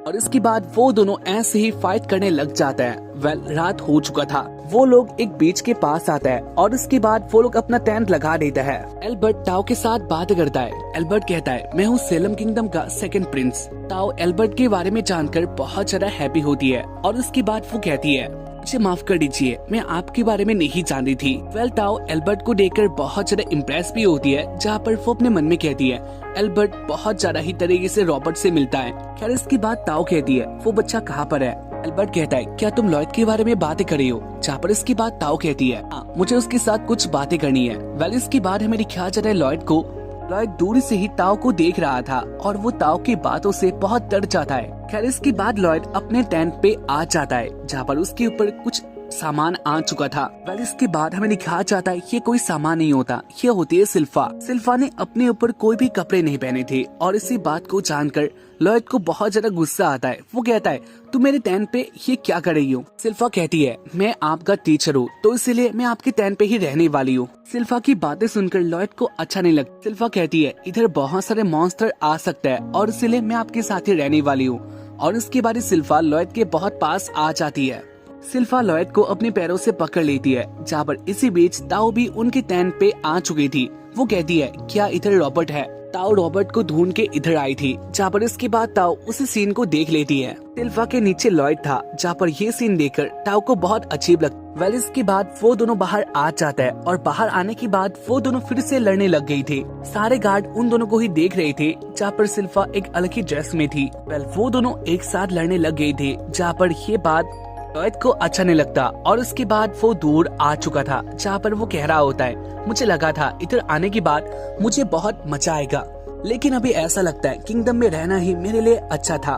और इसके बाद वो दोनों ऐसे ही फाइट करने लग जाते हैं। वेल रात हो चुका था। वो लोग एक बीच के पास आता है और इसके बाद वो लोग अपना टेंट लगा देता है। एल्बर्ट ताओ के साथ बात करता है। एल्बर्ट कहता है मैं हूँ सेलम किंगडम का सेकंड प्रिंस। ताओ एल्बर्ट के बारे में जानकर बहुत ज्यादा हैप्पी होती है और उसके बाद वो कहती है मुझे माफ कर दीजिए मैं आपके बारे में नहीं जानती थी। वेल ताओ एल्बर्ट को देखकर बहुत ज्यादा इम्प्रेस भी होती है, जहाँ पर वो अपने मन में कहती है एल्बर्ट बहुत ज्यादा ही तरीके से रॉबर्ट से मिलता है। खैर इसके बाद ताओ कहती है वो बच्चा कहाँ पर है? एल्बर्ट कहता है क्या तुम लॉयड के बारे में बातें कर रही हो? जहाँ पर इसके बाद ताओ कहती है मुझे उसके साथ कुछ बातें करनी है। वेल इसके बाद हमें दिखाया जा रहा है लॉयड को। लॉयड दूर से ही ताओ को देख रहा था और वो ताओ की बातों से बहुत डर जाता है। खैर इसके बाद लॉयड अपने टेंट पे आ जाता है, जहाँ पर उसके ऊपर कुछ सामान आ चुका था। वेल इसके बाद हमें दिखाया जाता है ये कोई सामान नहीं होता, ये होती है सिल्फा। सिल्फा ने अपने ऊपर कोई भी कपड़े नहीं पहने थे और इसी बात को जानकर लॉयड को बहुत ज्यादा गुस्सा आता है। वो कहता है तुम मेरे टेंट पे ये क्या कर रही हो? सिल्फा कहती है मैं आपका टीचर हूँ तो इसलिए मैं आपके टेंट पे ही रहने वाली हूँ। सिल्फा की बातें सुनकर लॉयड को अच्छा नहीं लगता। सिल्फा कहती है इधर बहुत सारे मॉन्स्टर आ सकते हैं और इसलिए मैं आपके साथ ही रहने वाली हूँ। और इसके बाद सिल्फा लॉयड के बहुत पास आ जाती है। सिल्फा लॉयड को अपने पैरों से पकड़ लेती है, जहाँ पर इसी बीच ताओ भी उनके टेंट पे आ चुकी थी। वो कहती है क्या इधर रॉबर्ट है? ताओ रॉबर्ट को ढूंढ के इधर आई थी, जहाँ पर इसके बाद ताओ उसी सीन को देख लेती है। सिल्फा के नीचे लॉयड था, जहाँ पर ये सीन देखकर ताओ को बहुत अजीब लगता। वेल इसके बाद वो दोनों बाहर आ जाता है और बाहर आने के बाद वो दोनों फिर से लड़ने लग गई थी। सारे गार्ड उन दोनों को ही देख रहे थे, जहाँ पर सिल्फा एक अलग ही ड्रेस में थी। वेल वो दोनों एक साथ लड़ने लग गई थी, जहाँ पर ये बात लॉयड को अच्छा नहीं लगता। और उसके बाद वो दूर आ चुका था, जहाँ पर वो कह रहा होता है मुझे लगा था इधर आने के बाद मुझे बहुत मजा आएगा, लेकिन अभी ऐसा लगता है किंगडम में रहना ही मेरे लिए अच्छा था।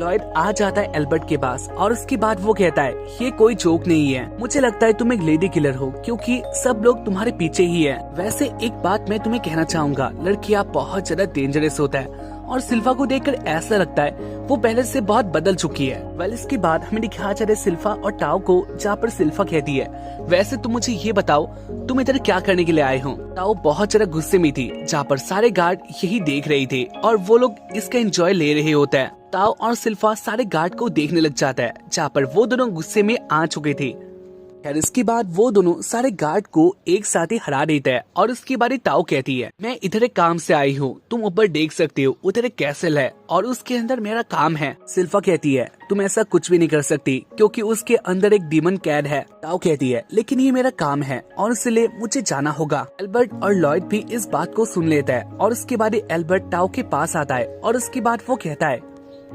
लॉयड आ जाता है एल्बर्ट के पास और उसके बाद वो कहता है ये कोई जोक नहीं है, मुझे लगता है तुम एक लेडी किलर हो क्योंकि सब लोग तुम्हारे पीछे ही है। वैसे एक बात मैं तुम्हें कहना चाहूंगा, लड़कियां बहुत ज्यादा डेंजरस होता है और सिल्फा को देखकर ऐसा लगता है वो पहले से बहुत बदल चुकी है। वेल इसके बाद हमें दिखाया जा रहा है सिल्फा और टाओ को, जहाँ पर सिल्फा कहती है वैसे तुम मुझे ये बताओ तुम इधर क्या करने के लिए आए हो। टाओ बहुत ज्यादा गुस्से में थी, जहाँ पर सारे गार्ड यही देख रहे थे और वो लोग इसका एंजॉय ले रहे होते हैं। टाओ और सिल्फा सारे गार्ड को देखने लग जाता है, जहाँ पर वो दोनों गुस्से में आ चुके थे। खैर इसके बाद वो दोनों सारे गार्ड को एक साथ ही हरा देता है और उसके बाद टाओ कहती है मैं इधर एक काम से आई हूँ, तुम ऊपर देख सकते हो उधर एक कैसल है और उसके अंदर मेरा काम है। सिल्फा कहती है तुम ऐसा कुछ भी नहीं कर सकती क्योंकि उसके अंदर एक डीमन कैद है। टाओ कहती है लेकिन ये मेरा काम है और इसलिए मुझे जाना होगा। एल्बर्ट और लॉयड भी इस बात को सुन लेता है और उसके बाद एल्बर्ट टाओ के पास आता है और उसके बाद वो कहता है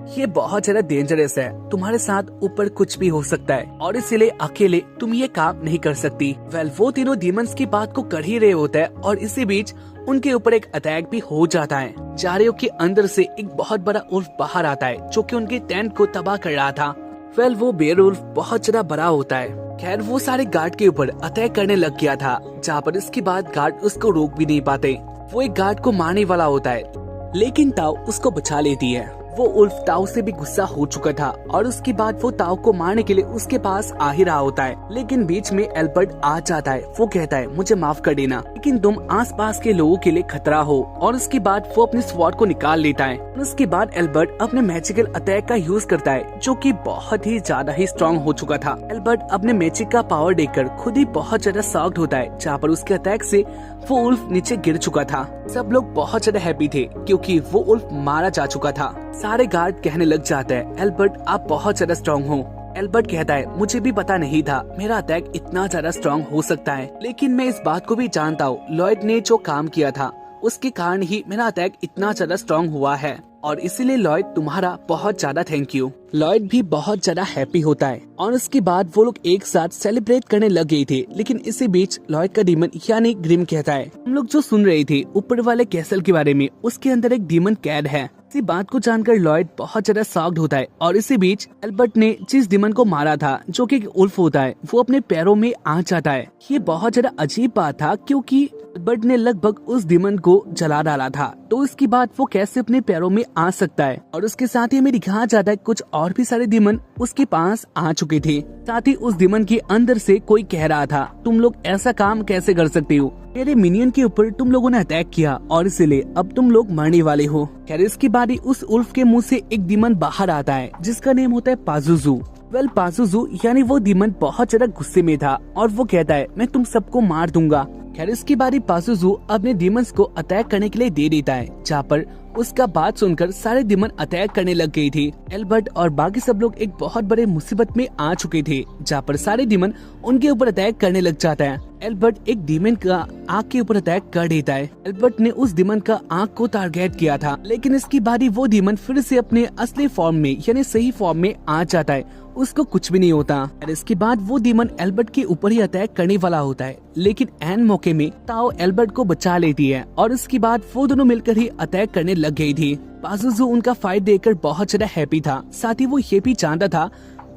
ये बहुत ज्यादा डेंजरस है, तुम्हारे साथ ऊपर कुछ भी हो सकता है और इसलिए अकेले तुम ये काम नहीं कर सकती। वेल वो तीनों डीमंस की बात को कर ही रहे होते हैं और इसी बीच उनके ऊपर एक अटैक भी हो जाता है। जारियो के अंदर से एक बहुत बड़ा उल्फ बाहर आता है जो कि उनके टेंट को तबाह कर रहा था। वेल वो बेयर उल्फ बहुत ज्यादा बड़ा होता है। खैर वो सारे गार्ड के ऊपर अटैक करने लग गया था, जहाँ पर इसके बाद गार्ड उसको रोक भी नहीं पाते। वो एक गार्ड को मारने वाला होता है लेकिन टाओ उसको बचा लेती है। वो उल्फ टाओ से भी गुस्सा हो चुका था और उसके बाद वो टाओ को मारने के लिए उसके पास आ ही रहा होता है, लेकिन बीच में एल्बर्ट आ जाता है। वो कहता है मुझे माफ कर देना लेकिन तुम आसपास के लोगों के लिए खतरा हो और उसके बाद वो अपनी स्वॉर्ड को निकाल लेता है। उसके बाद एल्बर्ट अपने मैजिकल अटैक का यूज करता है जो कि बहुत ही ज्यादा ही स्ट्रॉन्ग हो चुका था। एल्बर्ट अपने मैजिक का पावर देखकर खुद ही बहुत ज्यादा शॉक्ड होता है, जहाँ पर उसके अटैक से वो उल्फ नीचे गिर चुका था। सब लोग बहुत ज्यादा हैप्पी थे क्योंकि वो उल्फ मारा जा चुका था। सारे गार्ड कहने लग जाते हैं एल्बर्ट आप बहुत ज्यादा स्ट्रॉन्ग हो। एल्बर्ट कहता है मुझे भी पता नहीं था मेरा अटैक इतना ज्यादा स्ट्रॉन्ग हो सकता है, लेकिन मैं इस बात को भी जानता हूँ लॉयड ने जो काम किया था उसके कारण ही मेरा अटैक इतना ज्यादा स्ट्रॉन्ग हुआ है और इसीलिए लॉयड तुम्हारा बहुत ज्यादा थैंक यू। लॉयड भी बहुत ज्यादा हैप्पी होता है और उसके बाद वो लोग एक साथ सेलिब्रेट करने लग गए थे, लेकिन इसी बीच लॉयड का डीमन यानी ग्रिम कहता है हम लोग जो सुन रहे थे ऊपर वाले कैसल के बारे में, उसके अंदर एक डीमन कैद है। इसी बात को जानकर लॉयड बहुत ज्यादा शॉक्ड होता है और इसी बीच एल्बर्ट ने जिस डीमन को मारा था जो कि उल्फ होता है वो अपने पैरों में आ जाता है। ये बहुत ज्यादा अजीब बात था क्योंकि एल्बर्ट ने लगभग उस डीमन को जला डाला था, तो इसके बाद वो कैसे अपने पैरों में आ सकता है। और उसके साथ ही हमें दिखाया जाता है कुछ और भी सारे डीमन उसके पास आ चुके थे। साथ ही उस डीमन के अंदर से कोई कह रहा था तुम लोग ऐसा काम कैसे कर सकते हो, मेरे मिनियन के ऊपर तुम लोगों ने अटैक किया और इसलिए अब तुम लोग मरने वाले हो। खैर इसके बाद ही उस उल्फ के मुंह से एक डीमन बाहर आता है जिसका नेम होता है पाजुजू। वेल पाजुजू यानी वो डीमन बहुत ज्यादा गुस्से में था और वो कहता है मैं तुम सबको मार दूंगा। खैर इसके बाद ही पाजुजू अपने डीमंस को अटैक करने के लिए दे देता है, जहाँ पर उसका बात सुनकर सारे डीमन अटैक करने लग गई थी। एल्बर्ट और बाकी सब लोग एक बहुत बड़े मुसीबत में आ चुके थे, जहाँ पर सारे डीमन उनके ऊपर अटैक करने लग जाता है। एल्बर्ट एक डीमन का आँख के ऊपर अटैक कर देता है। एल्बर्ट ने उस डीमन का आँख को टारगेट किया था, लेकिन इसकी बारी वो डीमन फिर से अपने असली फॉर्म में यानी सही फॉर्म में आ जाता है, उसको कुछ भी नहीं होता। और इसके बाद वो डीमन एल्बर्ट के ऊपर ही अटैक करने वाला होता है, लेकिन एन मौके में ताओ एल्बर्ट को बचा लेती है और इसके बाद वो दोनों मिलकर ही अटैक करने लग गई थी। पाजुजू उनका फाइट देखकर बहुत ज्यादा हैप्पी था, साथ ही वो ये भी जानता था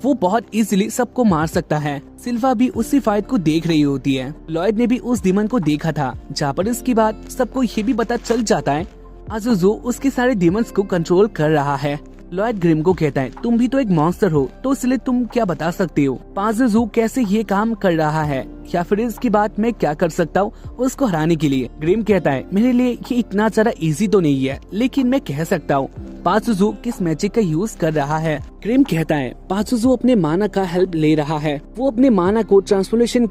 वो बहुत इजीली सबको मार सकता है। सिल्वा भी उसी फाइट को देख रही होती है। लॉयड ने भी उस डीमन को देखा था, जहाँ पर इसकी बात सबको ये भी पता चल जाता है पाजुजू उसके सारे डीमंस को कंट्रोल कर रहा है। लॉयड ग्रिम को कहता है तुम भी तो एक मॉन्स्टर हो, तो इसलिए तुम क्या बता सकते हो पाजुजू कैसे ये काम कर रहा है या फिर इसकी बात मैं क्या कर सकता हूँ उसको हराने के लिए। ग्रिम कहता है मेरे लिए ये इतना ज्यादा इजी तो नहीं है, लेकिन मैं कह सकता हूँ पाजुजू किस मैजिक का यूज कर रहा है। ग्रिम कहता है पाजुजू अपने माना का हेल्प ले रहा है, वो अपने माना को ट्रांसफॉर्मेशन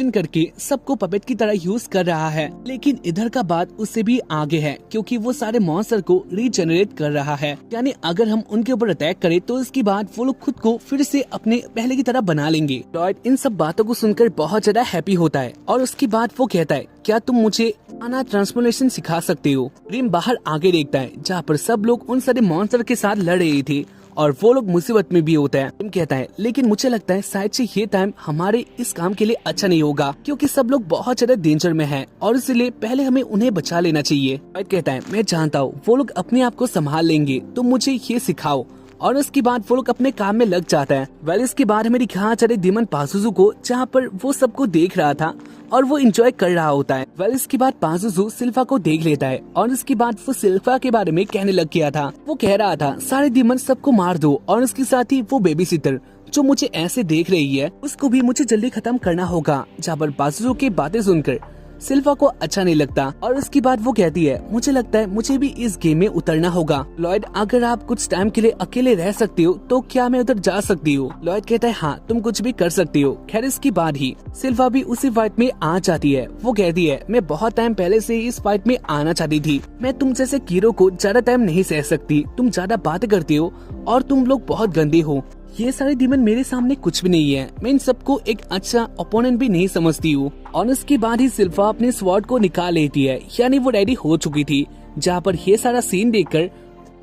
करके सबको पपेट की तरह यूज कर रहा है, लेकिन इधर का बात उससे भी आगे है क्योंकि वो सारे मॉन्स्टर को रीजनरेट कर रहा है। यानी अगर हम उनके ऊपर अटैक करें तो इसके बाद वो लोग खुद को फिर से अपने पहले की तरह बना लेंगे। लॉयड इन सब बातों को सुनकर बहुत ज्यादा हैप्पी होता है और उसके बाद वो कहता है क्या तुम मुझे माना ट्रांसफॉर्मेशन सिखा सकते हो। ग्रिम बाहर आगे देखता है, जहाँ पर सब लोग उन सारे मॉन्स्टर के साथ लड़ रहे थे और वो लोग मुसीबत में भी होता है। ग्रिम कहता है लेकिन मुझे लगता है शायद से ये टाइम हमारे इस काम के लिए अच्छा नहीं होगा क्योंकि सब लोग बहुत ज्यादा डेंजर में हैं और इसलिए पहले हमें उन्हें बचा लेना चाहिए। लॉयड कहता है मैं जानता हूँ वो लोग अपने आप को संभाल लेंगे, तो मुझे ये सिखाओ। और उसके बाद वो लोग अपने काम में लग जाता है। वेल इसके बाद हमें दिखाया जा रहा है दीमन पाजुजू को, जहाँ पर वो सबको देख रहा था और वो एंजॉय कर रहा होता है। वेल इसके बाद पाजुजू सिल्फा को देख लेता है और इसके बाद वो सिल्फा के बारे में कहने लग गया था। वो कह रहा था सारे दीमन सबको मार दो और उसके साथ ही वो बेबी सिटर जो मुझे ऐसे देख रही है उसको भी मुझे जल्दी खत्म करना होगा। जहाँ पर पाजुजू की बातें सुनकर सिल्फा को अच्छा नहीं लगता और उसके बाद वो कहती है मुझे लगता है मुझे भी इस गेम में उतरना होगा। लॉयड अगर आप कुछ टाइम के लिए अकेले रह सकती हो तो क्या मैं उधर जा सकती हूँ? लॉयड कहता है हाँ तुम कुछ भी कर सकती हो। खैर इसके बाद ही सिल्फा भी उसी फाइट में आ जाती है। वो कहती है मैं बहुत टाइम पहले से इस फाइट में आना चाहती थी। मैं तुम जैसे कीरो को ज्यादा टाइम नहीं सह सकती। तुम ज्यादा बातें करती हो और तुम लोग बहुत गंदे हो। ये सारे दीमन मेरे सामने कुछ भी नहीं है। मैं इन सबको एक अच्छा ओपोनेंट भी नहीं समझती हूँ। और उसके बाद ही सिल्फा अपने स्वॉर्ड को निकाल लेती है, यानी वो रेडी हो चुकी थी। जहाँ पर ये सारा सीन देखकर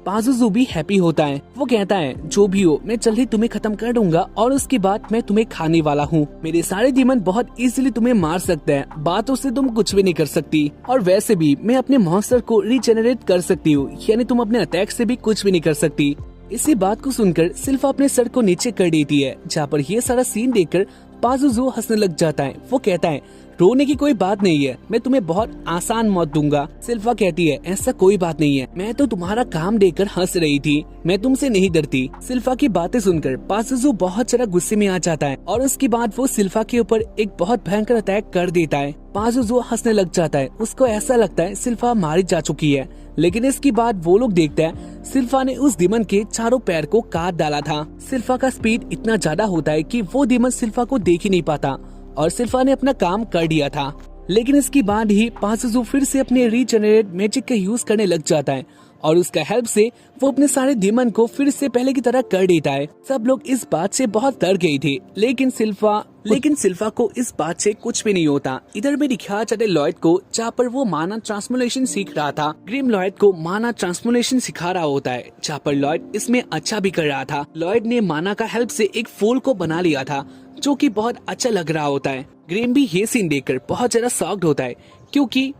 पाजुजू भी हैप्पी होता है। वो कहता है जो भी हो मैं जल्दी तुम्हें खत्म कर दूंगा और उसके बाद मैं तुम्हें खाने वाला हूँ। मेरे सारे दीमन बहुत इजीली तुम्हें मार सकते हैं, बातों से तुम कुछ भी नहीं कर सकती। और वैसे भी मैं अपने मॉन्स्टर को रीजेनरेट कर सकती हूँ, यानी तुम अपने अटैक से भी कुछ भी नहीं कर सकती। इसी बात को सुनकर सिल्फा अपने सर को नीचे कर देती है। जहाँ पर ये सारा सीन देखकर पाजुजू हंसने लग जाता है। वो कहता है रोने की कोई बात नहीं है, मैं तुम्हें बहुत आसान मौत दूंगा। सिल्फा कहती है ऐसा कोई बात नहीं है, मैं तो तुम्हारा काम देखकर हंस रही थी, मैं तुमसे नहीं डरती। सिल्फा की बातें सुनकर पाजुजू बहुत ज्यादा गुस्से में आ जाता है और उसके बाद वो सिल्फा के ऊपर एक बहुत भयंकर अटैक कर देता है। पाजुजू हंसने लग जाता है। उसको ऐसा लगता है सिल्फा मारी जा चुकी है, लेकिन इसके बाद वो लोग देखते हैं सिल्फा ने उस दीमन के चारों पैर को काट डाला था। सिल्फा का स्पीड इतना ज्यादा होता है कि वो दीमन सिल्फा को देख ही नहीं पाता और सिल्फा ने अपना काम कर दिया था। लेकिन इसके बाद ही पाजुजू फिर से अपने रीजनरेट मैजिक का यूज करने लग जाता है और उसका हेल्प से वो अपने सारे दीमन को फिर से पहले की तरह कर देता है। सब लोग इस बात से बहुत डर गए थे, लेकिन सिल्फा को इस बात से कुछ भी नहीं होता। इधर भी दिखाया जाता है लॉयड को, जहाँ पर वो माना ट्रांसफॉर्मेशन सीख रहा था। ग्रिम लॉयड को माना ट्रांसफॉर्मेशन सिखा रहा होता है, जहाँ पर लॉयड इसमें अच्छा भी कर रहा था। लॉयड ने माना का हेल्प से एक फूल को बना लिया था जो कि बहुत अच्छा लग रहा होता है। ग्रिम भी ये सीन देखकर बहुत ज्यादा शॉक्ड होता है क्योंकि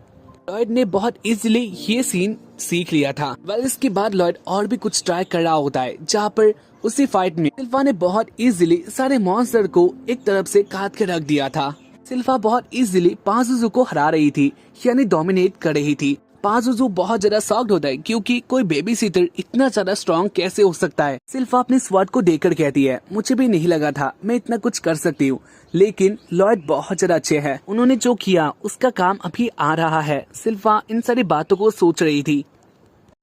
लॉयड ने बहुत इजीली ये सीन सीख लिया था। वेल इसके बाद लॉयड और भी कुछ ट्राई कर रहा होता है, जहाँ पर उसी फाइट में सिल्फा ने बहुत इजीली सारे मॉन्स्टर को एक तरफ से काट के रख दिया था। सिल्फा बहुत इजीली पाजुजू को हरा रही थी, यानी डोमिनेट कर रही थी। पाजुजू बहुत ज्यादा शॉक्ड होता है क्योंकि कोई बेबी सीटर इतना ज्यादा स्ट्रॉन्ग कैसे हो सकता है। सिल्फा अपने स्वॉर्ड को देखकर कहती है मुझे भी नहीं लगा था मैं इतना कुछ कर सकती हूँ, लेकिन लॉयड बहुत ज्यादा अच्छे हैं, उन्होंने जो किया उसका काम अभी आ रहा है। सिल्फा इन सारी बातों को सोच रही थी,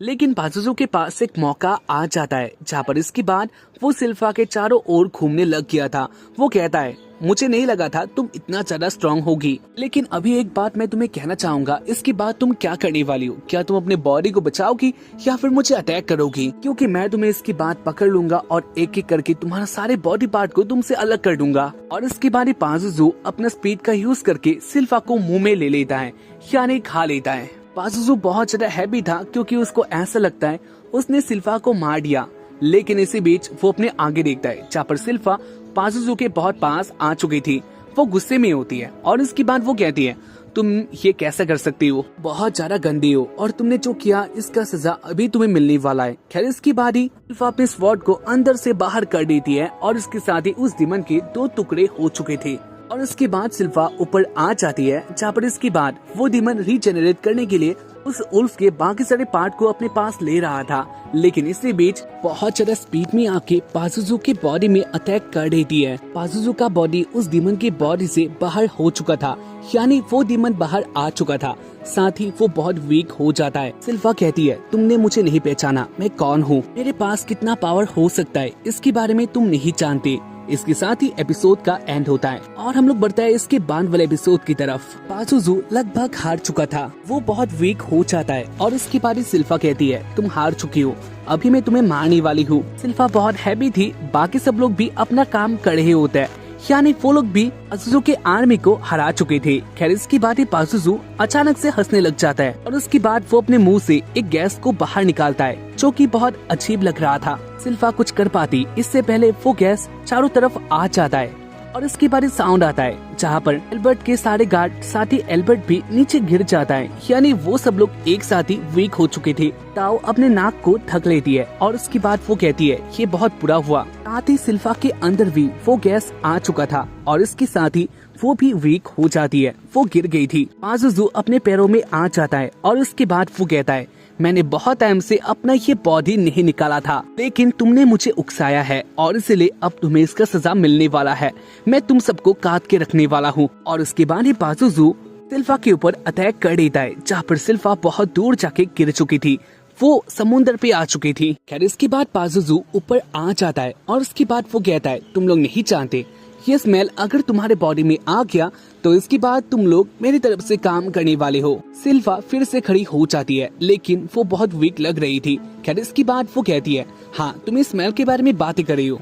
लेकिन पाजुजू के पास एक मौका आ जाता है, जहाँ पर इसके बाद वो सिल्फा के चारों ओर घूमने लग गया था। वो कहता है मुझे नहीं लगा था तुम इतना ज्यादा स्ट्रॉन्ग होगी, लेकिन अभी एक बात मैं तुम्हें कहना चाहूंगा, इसके बाद तुम क्या करने वाली हो? क्या तुम अपने बॉडी को बचाओगी या फिर मुझे अटैक करोगी? क्योंकि मैं तुम्हें इसके बाद पकड़ लूंगा और एक एक करके तुम्हारा सारे बॉडी पार्ट को तुमसे अलग कर दूंगा। और इसके बाद ही पाजुजू अपना स्पीड का यूज करके सिल्फा को मुंह में ले लेता है, यानी खा लेता है। पाजुजू बहुत ज्यादा हैप्पी था क्योंकि उसको ऐसा लगता है उसने सिल्फा को मार दिया, लेकिन इसी बीच वो अपने आगे देखता है जहाँ पर सिल्फा पाजुजू के बहुत पास आ चुकी थी। वो गुस्से में होती है और इसके बाद वो कहती है तुम ये कैसे कर सकती हो, बहुत ज्यादा गंदी हो और तुमने जो किया इसका सजा अभी तुम्हें मिलने वाला है। खैर इसके बाद ही सिल्फा अपने स्वॉर्ड को अंदर से बाहर कर देती है और इसके साथ ही उस दीमन के 2 टुकड़े हो चुके थे। और इसके बाद सिल्फा ऊपर आ जाती है, जहाँ पर इसके बाद वो दीमन रीजेनरेट करने के लिए उस उल्फ के बाकी सारे पार्ट को अपने पास ले रहा था, लेकिन इसी बीच बहुत ज्यादा स्पीड में आके पाजुजू की बॉडी में अटैक कर देती है। पाजुजू का बॉडी उस दीमन की बॉडी से बाहर हो चुका था, यानी वो दीमन बाहर आ चुका था, साथ ही वो बहुत वीक हो जाता है। सिल्फा कहती है तुमने मुझे नहीं पहचाना, मैं कौन हूँ, मेरे पास कितना पावर हो सकता है इसके बारे में तुम नहीं जानते। इसके साथ ही एपिसोड का एंड होता है और हम लोग बढ़ते हैं इसके बाद वाले एपिसोड की तरफ। पाजुजू लगभग हार चुका था, वो बहुत वीक हो जाता है और इसके बाद ही सिल्फा कहती है तुम हार चुकी हो, अभी मैं तुम्हें मारने वाली हूँ। सिल्फा बहुत हैप्पी थी, बाकी सब लोग भी अपना काम कर रहे होते हैं, यानी वो लोग भी पाजुजू के आर्मी को हरा चुके थे। खैर इसकी बात ही पाजुजू अचानक से हंसने लग जाता है और उसके बाद वो अपने मुंह से एक गैस को बाहर निकालता है जो कि बहुत अजीब लग रहा था। सिल्फा कुछ कर पाती इससे पहले वो गैस चारों तरफ आ जाता है और इसके बाद साउंड आता है जहाँ पर एल्बर्ट के सारे गार्ड साथ ही एल्बर्ट भी नीचे गिर जाता है, यानी वो सब लोग एक साथ ही वीक हो चुके थे। ताओ अपने नाक को ढक लेती है और उसके बाद वो कहती है ये बहुत बुरा हुआ। साथ ही सिल्फा के अंदर भी वो गैस आ चुका था और इसके साथ ही वो भी वीक हो जाती है, वो गिर गई थी। पाजुजू अपने पैरों में आ जाता है और उसके बाद वो कहता है मैंने बहुत टाइम से अपना ये बॉडी नहीं निकाला था, लेकिन तुमने मुझे उकसाया है और इसलिए अब तुम्हें इसका सजा मिलने वाला है। मैं तुम सबको काट के रखने वाला हूँ। और उसके बाद ही पाजुजू सिल्फा के ऊपर अटैक कर देता है, जहाँ पर सिल्फा बहुत दूर जाके गिर चुकी थी, वो समुद्र पे आ चुकी थी। खैर इसके बाद पाजुजू ऊपर आ जाता है और उसके बाद वो कहता है तुम लोग नहीं जानते ये स्मेल अगर तुम्हारे बॉडी में आ गया तो इसके बाद तुम लोग मेरी तरफ से काम करने वाले हो। सिल्फा फिर से खड़ी हो जाती है, लेकिन वो बहुत वीक लग रही थी। खैर इसके बाद वो कहती है हाँ तुम इस स्मेल के बारे में बातें कर रही हो।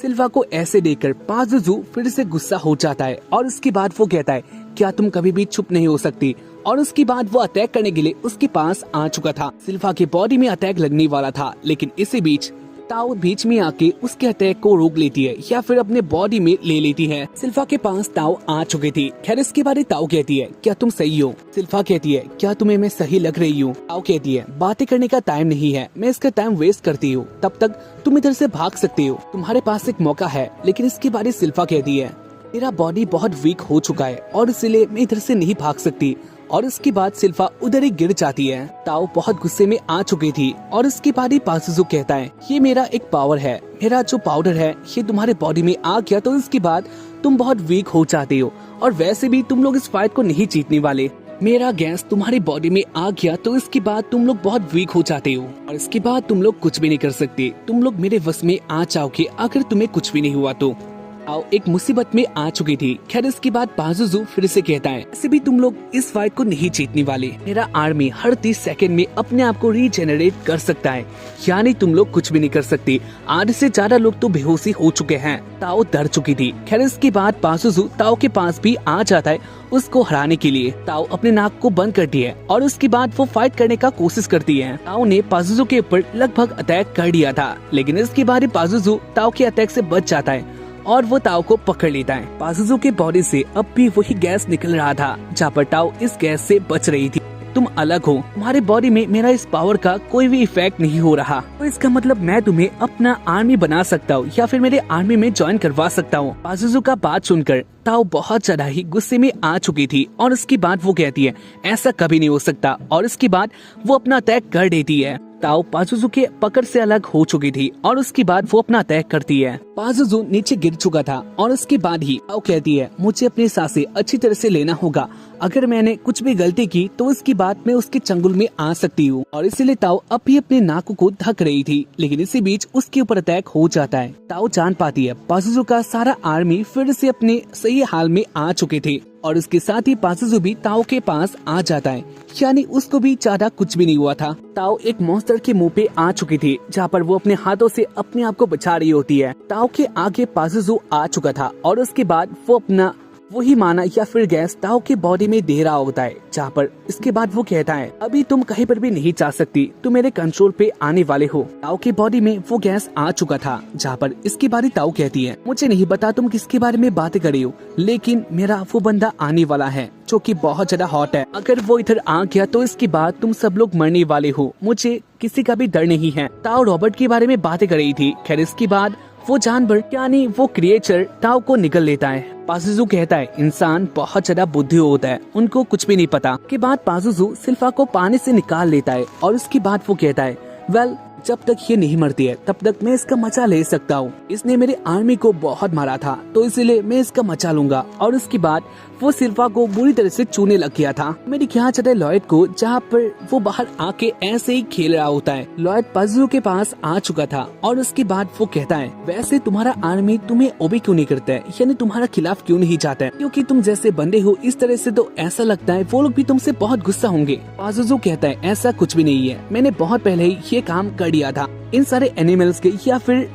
सिल्फा को ऐसे देखकर पाजुजू फिर से गुस्सा हो जाता है और उसके बाद वो कहता है क्या तुम कभी भी चुप नहीं हो सकती। और उसके बाद वो अटैक करने के लिए उसके पास आ चुका था। सिल्फा के बॉडी में अटैक लगने वाला था, लेकिन इसी बीच ताओ बीच में आके उसके अटैक को रोक लेती है या फिर अपने बॉडी में ले लेती है। सिल्फा के पास ताओ आ चुकी थी। खैर इसके बाद ताओ कहती है क्या तुम सही हो। सिल्फा कहती है क्या तुम्हें मैं सही लग रही हूँ। ताओ कहती है बातें करने का टाइम नहीं है, मैं इसका टाइम वेस्ट करती हूँ, तब तक तुम इधर से भाग सकती हो, तुम्हारे पास एक मौका है। लेकिन इसके बाद सिल्फा कहती है मेरा बॉडी बहुत वीक हो चुका है और इसलिए मैं इधर से नहीं भाग सकती। और इसके बाद सिल्फा उधर ही गिर जाती है। ताओ बहुत गुस्से में आ चुकी थी और इसके बाद ही पाजुजू कहता है ये मेरा एक पावर है, मेरा जो पाउडर है ये तुम्हारे बॉडी में आ गया तो इसके बाद तुम बहुत वीक हो जाते हो और वैसे भी तुम लोग इस फाइट को नहीं जीतने वाले। मेरा गैस तुम्हारी बॉडी में आ गया तो इसके बाद तुम लोग बहुत वीक हो जाते हो और इसके बाद तुम लोग कुछ भी नहीं कर सकते। तुम लोग मेरे वश में आ जाओगे अगर तुम्हें कुछ भी नहीं हुआ तो। ताओ एक मुसीबत में आ चुकी थी। खैर इसके बाद पाजुजू फिर से कहता है ऐसे भी तुम लोग इस फाइट को नहीं जीतने वाले। मेरा आर्मी हर 30 सेकंड में अपने आप को रीजेनरेट कर सकता है, यानी तुम लोग कुछ भी नहीं कर सकते। आधे से ज्यादा लोग तो बेहोशी हो चुके हैं। ताओ डर चुकी थी। खैर इसके बाद पाजुजू ताओ के पास भी आ जाता है उसको हराने के लिए। ताओ अपने नाक को बंद करती है और उसके बाद वो फाइट करने का कोशिश करती है। ताओ ने पाजुजू के ऊपर लगभग अटैक कर दिया था, लेकिन इसके बाद पाजुजू ताओ के अटैक से बच जाता है और वो ताओ को पकड़ लेता है। पाजुजू के बॉडी से अब भी वही गैस निकल रहा था, जहाँ पर ताओ इस गैस से बच रही थी। तुम अलग हो, तुम्हारे बॉडी में मेरा इस पावर का कोई भी इफेक्ट नहीं हो रहा, तो इसका मतलब मैं तुम्हें अपना आर्मी बना सकता हूँ या फिर मेरे आर्मी में ज्वाइन करवा सकता हूँ। पाजुजू का बात सुनकर ताओ बहुत ज्यादा ही गुस्से में आ चुकी थी और उसके बाद वो कहती है ऐसा कभी नहीं हो सकता और इसके बाद वो अपना अटैक कर देती है। ताओ पाजुजू के पकड़ से अलग हो चुकी थी और उसके बाद वो अपना अटैक करती है। पाजुजू नीचे गिर चुका था और उसके बाद ही ताओ कहती है मुझे अपनी सांसें अच्छी तरह से लेना होगा, अगर मैंने कुछ भी गलती की तो इसकी बात मैं उसके चंगुल में आ सकती हूँ। और इसीलिए ताओ अब भी अपने नाक को ढक रही थी, लेकिन इसी बीच उसके ऊपर अटैक हो जाता है। ताओ जान पाती है पाजुजू का सारा आर्मी फिर से अपने सही हाल में आ चुके थे और उसके साथ ही पाजुजू भी ताओ के पास आ जाता है, यानी उसको भी ज्यादा कुछ भी नहीं हुआ था। ताओ एक मॉन्स्टर के मुंह पे आ चुकी थी, जहाँ पर वो अपने हाथों से अपने आप को बचा रही होती है। ताओ के आगे पाजुजू आ चुका था और उसके बाद वो अपना वही माना या फिर गैस ताओ के बॉडी में दे रहा होता है, जहाँ पर इसके बाद वो कहता है अभी तुम कहीं पर भी नहीं जा सकती, तुम मेरे कंट्रोल पे आने वाले हो। ताओ के बॉडी में वो गैस आ चुका था, जहाँ पर इसके बारे ताओ कहती है मुझे नहीं पता तुम किसके बारे में बातें कर रही हो, लेकिन मेरा वो बंदा आने वाला है जो कि बहुत ज्यादा हॉट है। अगर वो इधर आ गया तो इसके बाद तुम सब लोग मरने वाले हो, मुझे किसी का भी डर नहीं है। ताओ रॉबर्ट के बारे में बातें कर रही थी। खैर इसके बाद वो जानवर यानी वो क्रिएचर ताओ को निकल लेता है। पाजुजू कहता है इंसान बहुत ज्यादा बुद्धि होता है, उनको कुछ भी नहीं पता। के बाद पाजुजू सिल्फा को पानी से निकाल लेता है और उसके बाद वो कहता है वेल जब तक ये नहीं मरती है तब तक मैं इसका मजा ले सकता हूँ। इसने मेरे आर्मी को बहुत मारा था तो इसलिए मैं इसका मजा लूंगा। और उसके बाद वो सिल्फा को बुरी तरह से चूने लग गया था। मेरी ख्याल चलता है लॉयड को, जहाँ पर वो बाहर आके ऐसे ही खेल रहा होता है। लॉयड पाजुजू के पास आ चुका था और उसके बाद वो कहता है वैसे तुम्हारा आर्मी तुम्हें ओबे क्यों नहीं करता है, यानी तुम्हारा खिलाफ क्यों नहीं जाता है, क्योंकि तुम जैसे बंदे हो इस तरह से तो ऐसा लगता है वो लोग भी तुमसे बहुत गुस्सा होंगे। पाजुजू कहता है ऐसा कुछ भी नहीं है, मैंने बहुत पहले ही ये काम कर दिया था। इन सारे एनिमल्स के या फिर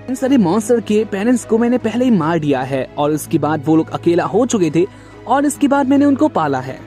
इन सारे मॉन्स्टर के पेरेंट्स को मैंने पहले ही मार दिया है और उसके बाद वो लोग अकेला हो चुके थे और इसके बाद मैंने उनको पाला है,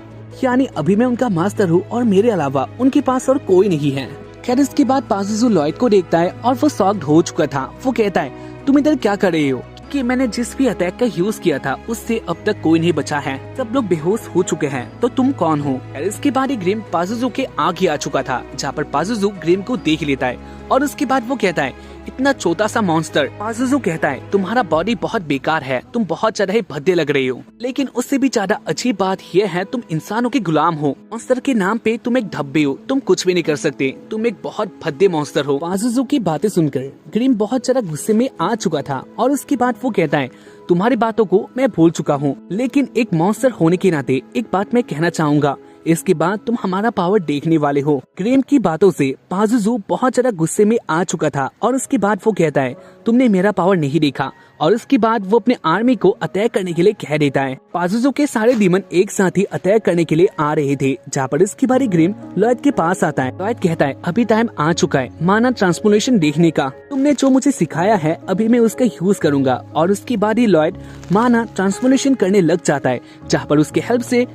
यानी अभी मैं उनका मास्टर हूँ और मेरे अलावा उनके पास और कोई नहीं है। खैर इसके बाद पाजुजू लॉयड को देखता है और वो शॉक्ड हो चुका था। वो कहता है तुम इधर क्या कर रहे हो, कि मैंने जिस भी अटैक का यूज किया था उससे अब तक कोई नहीं बचा है, सब लोग बेहोश हो चुके हैं, तो तुम कौन हो? इसके बाद ग्रिम पाजुजू के आगे आ चुका था, जहाँ पर पाजुजू ग्रिम को देख लेता है और उसके बाद वो कहता है, इतना छोटा सा मॉन्स्टर। पाजुजू कहता है, तुम्हारा बॉडी बहुत बेकार है, तुम बहुत ज्यादा ही भद्दे लग रहे हो, लेकिन उससे भी ज्यादा अच्छी बात यह है तुम इंसानों के गुलाम हो। मॉन्स्टर के नाम पे तुम एक धब्बे हो, तुम कुछ भी नहीं कर सकते, तुम एक बहुत भद्दे मॉन्स्टर हो। पाजुजू की बातें सुनकर ग्रिम बहुत ज्यादा गुस्से में आ चुका था और उसके बाद वो कहता है, तुम्हारी बातों को मैं भूल चुका हूँ, लेकिन एक मॉन्स्टर होने के नाते एक बात मैं कहना चाहूंगा, इसके बाद तुम हमारा पावर देखने वाले हो। ग्रिम की बातों से पाजुजू बहुत ज्यादा गुस्से में आ चुका था और उसके बाद वो कहता है, तुमने मेरा पावर नहीं देखा, और उसके बाद वो अपने आर्मी को अटैक करने के लिए कह देता है। पाजुजू के सारे डीमन एक साथ ही अटैक करने के लिए आ रहे थे, जहाँ पर इसकी बारी ग्रिम लॉयड के पास आता है। लॉयड कहता है, अभी टाइम आ चुका है माना ट्रांसफॉर्मेशन देखने का, तुमने जो मुझे सिखाया है अभी मैं उसका यूज करूंगा। और उसके बाद ही लॉयड माना ट्रांसफॉर्मेशन करने लग जाता है, जहाँ पर उसके हेल्प से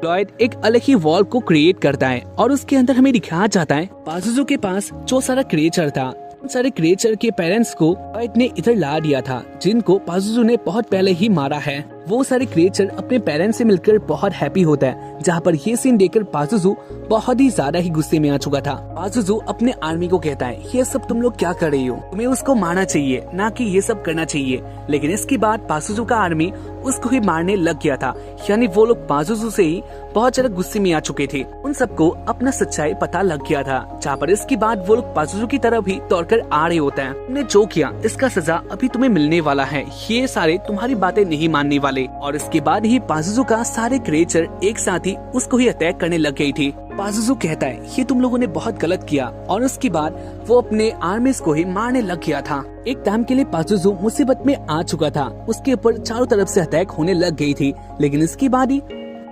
लॉयड एक अलग ही वॉल को क्रिएट करता है और उसके अंदर हमें दिखाया जाता है पाजुजू के पास जो सारा क्रिएचर था, उन सारे क्रिएचर के पेरेंट्स को लॉयड ने इधर ला दिया था, जिनको पाजुजू ने बहुत पहले ही मारा है। वो सारे क्रिएचर अपने पेरेंट्स से मिलकर बहुत हैप्पी होता है, जहाँ पर ये सीन देखकर पाजुजू बहुत ही ज्यादा ही गुस्से में आ चुका था। पाजुजू अपने आर्मी को कहता है, ये सब तुम लोग क्या कर रही हो, तुम्हें उसको मारना चाहिए ना कि ये सब करना चाहिए। लेकिन इसके बाद पाजुजू का आर्मी उसको ही मारने लग गया था, यानी वो लोग पाजुजू से ही बहुत ज्यादा गुस्से में आ चुके थे। उन सबको अपना सच्चाई पता लग गया था, जहाँ पर इसके बाद वो लोग पाजुजू की तरफ ही दौड़कर आ रहे होते हैं। तुमने जो किया इसका सजा अभी तुम्हें मिलने वाला है, ये सारे तुम्हारी बातें नहीं मानने वाले। और इसके बाद ही पाजुजू का सारे क्रिएचर एक साथ ही उसको ही अटैक करने लग गई थी। पाजुजू कहता है, ये तुम लोगों ने बहुत गलत किया, और उसके बाद वो अपने आर्मीज को ही मारने लग गया था। एक टाइम के लिए पाजुजू मुसीबत में आ चुका था, उसके ऊपर चारों तरफ से अटैक होने लग गई थी, लेकिन इसके बाद ही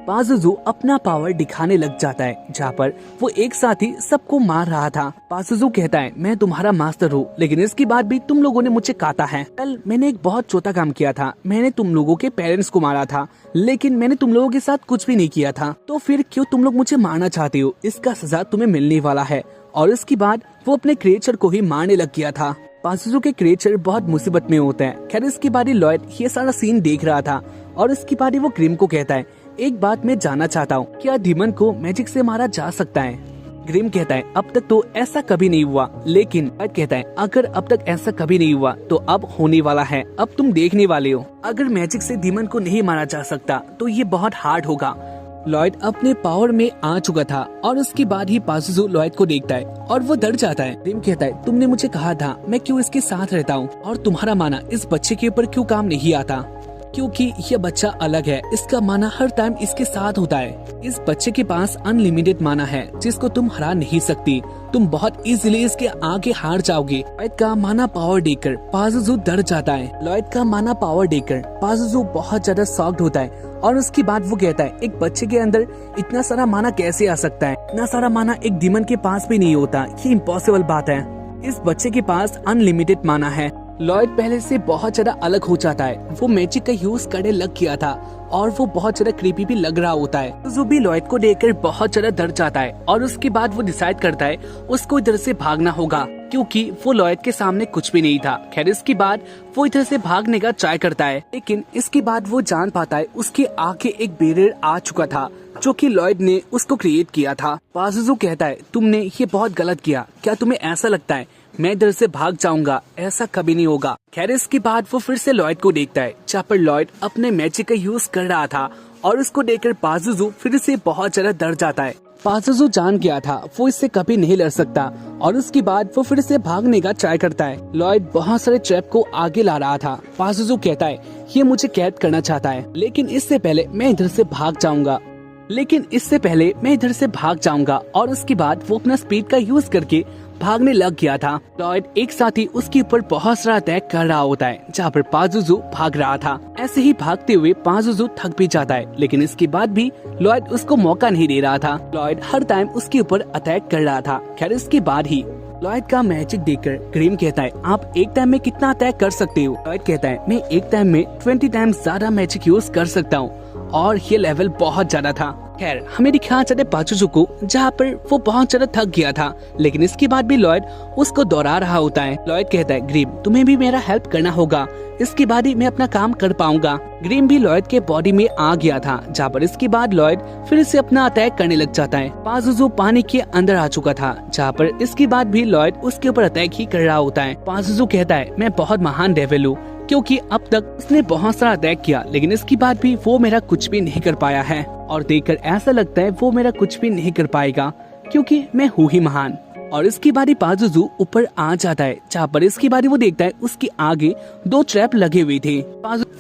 पाजुजू अपना पावर दिखाने लग जाता है, जहाँ पर वो एक साथ ही सबको मार रहा था। पाजुजू कहता है, मैं तुम्हारा मास्टर हूँ, लेकिन इसके बाद भी तुम लोगों ने मुझे काटा है। कल मैंने एक बहुत छोटा काम किया था, मैंने तुम लोगों के पेरेंट्स को मारा था, लेकिन मैंने तुम लोगों के साथ कुछ भी नहीं किया था, तो फिर क्यों तुम लोग मुझे मारना चाहते हो? इसका सजा तुम्हें मिलने वाला है। और इसके बाद वो अपने क्रिएचर को ही मारने लग गया था। पाजुजू के क्रिएचर बहुत मुसीबत में होते हैं। खैर इसके बाद लॉयड ये सारा सीन देख रहा था और इसके बाद वो ग्रिम को कहता है, एक बात मैं जानना चाहता हूँ, क्या डीमन को मैजिक से मारा जा सकता है? ग्रिम कहता है, अब तक तो ऐसा कभी नहीं हुआ, लेकिन लॉयड कहता है, अगर अब तक ऐसा कभी नहीं हुआ तो अब होने वाला है, अब तुम देखने वाले हो। अगर मैजिक से डीमन को नहीं मारा जा सकता तो ये बहुत हार्ड होगा। लॉयड अपने पावर में आ चुका था और उसके बाद ही पाजुजू लॉयड को देखता है और वो डर जाता है। ग्रिम कहता है, तुमने मुझे कहा था मैं क्यों इसके साथ रहता हूँ, और तुम्हारा माना इस बच्चे के ऊपर क्यों काम नहीं आता, क्योंकि ये बच्चा अलग है, इसका माना हर टाइम इसके साथ होता है। इस बच्चे के पास अनलिमिटेड माना है जिसको तुम हरा नहीं सकती, तुम बहुत इजीली इसके आगे हार जाओगे। लॉयड का माना पावर देखकर पाजुजू डर जाता है। लॉयड का माना पावर देखकर पाजुजू बहुत ज्यादा शॉक्ड होता है और उसके बाद वो कहता है, एक बच्चे के अंदर इतना सारा माना कैसे आ सकता है? इतना सारा माना एक डीमन के पास भी नहीं होता, ये इम्पॉसिबल बात है। इस बच्चे के पास अनलिमिटेड माना है। लॉयड पहले से बहुत ज्यादा अलग हो जाता है, वो मैजिक का यूज करने लग गया था और वो बहुत ज्यादा क्रीपी भी लग रहा होता है। जो भी लॉयड को देखकर बहुत ज्यादा डर जाता है और उसके बाद वो डिसाइड करता है उसको इधर से भागना होगा, क्योंकि वो लॉयड के सामने कुछ भी नहीं था। खैर इसके बाद वो इधर से भागने का ट्राई करता है, लेकिन इसके बाद वो जान पाता है उसके आगे एक बैरियर आ चुका था जो कि लॉयड ने उसको क्रिएट किया था। पाजुजू कहता है, तुमने ये बहुत गलत किया, क्या तुम्हें ऐसा लगता है मैं इधर से भाग जाऊंगा? ऐसा कभी नहीं होगा। खैर इसके बाद वो फिर से लॉयड को देखता है, जहाँ पर लॉयड अपने मैजिक का यूज कर रहा था और उसको देखकर पाजुजू फिर से बहुत ज्यादा डर जाता है। पाजुजू जान गया था वो इससे कभी नहीं लड़ सकता और उसके बाद वो फिर से भागने का ट्राई करता है। लॉयड बहुत सारे ट्रैप को आगे ला रहा था। पाजुजू कहता है, ये मुझे कैद करना चाहता है, लेकिन इससे पहले मैं इधर से भाग जाऊंगा। और उसके बाद वो अपना स्पीड का यूज करके भागने लग गया था। लॉयड एक साथ ही उसके ऊपर बहुत सारा अटैक कर रहा होता है, जहाँ पर पाजुजू भाग रहा था। ऐसे ही भागते हुए पाजुजू थक भी जाता है, लेकिन इसके बाद भी लॉयड उसको मौका नहीं दे रहा था। लॉयड हर टाइम उसके ऊपर अटैक कर रहा था। खैर इसके बाद ही लॉयड का मैजिक देखकर ग्रिम कहता है, आप एक टाइम में कितना अटैक कर सकते हो? लॉयड कहता है, मैं एक टाइम में 20 टाइम्स ज्यादा मैजिक यूज कर सकता हूँ और ये लेवल बहुत ज्यादा था। खैर हमें दिखाया जाता है पाचुजू को, जहाँ पर वो बहुत ज्यादा थक गया था, लेकिन इसके बाद भी लॉयड उसको दोहरा रहा होता है। लॉयड कहता है ग्रिम तुम्हें भी मेरा हेल्प करना होगा, इसके बाद ही मैं अपना काम कर पाऊंगा। ग्रिम भी लॉयड के बॉडी में आ गया था, जहाँ पर इसके बाद लॉयड फिर से अपना अटैक करने लग जाता है। पाजुजू पानी के अंदर आ चुका था, जहाँ पर इसके बाद भी लॉयड उसके ऊपर अटैक ही कर रहा होता है। पाजुजू कहता है मैं बहुत महान डेविल हूँ, क्योंकि अब तक उसने बहुत सारा अटैक किया, लेकिन इसके बाद भी वो मेरा कुछ भी नहीं कर पाया है। और देखकर ऐसा लगता है वो मेरा कुछ भी नहीं कर पाएगा, क्योंकि मैं हूँ ही महान। और इसकी बारी पाजुजू ऊपर आ जाता है, जहाँ पर इसकी बारी वो देखता है उसके आगे 2 ट्रैप लगे हुए थे।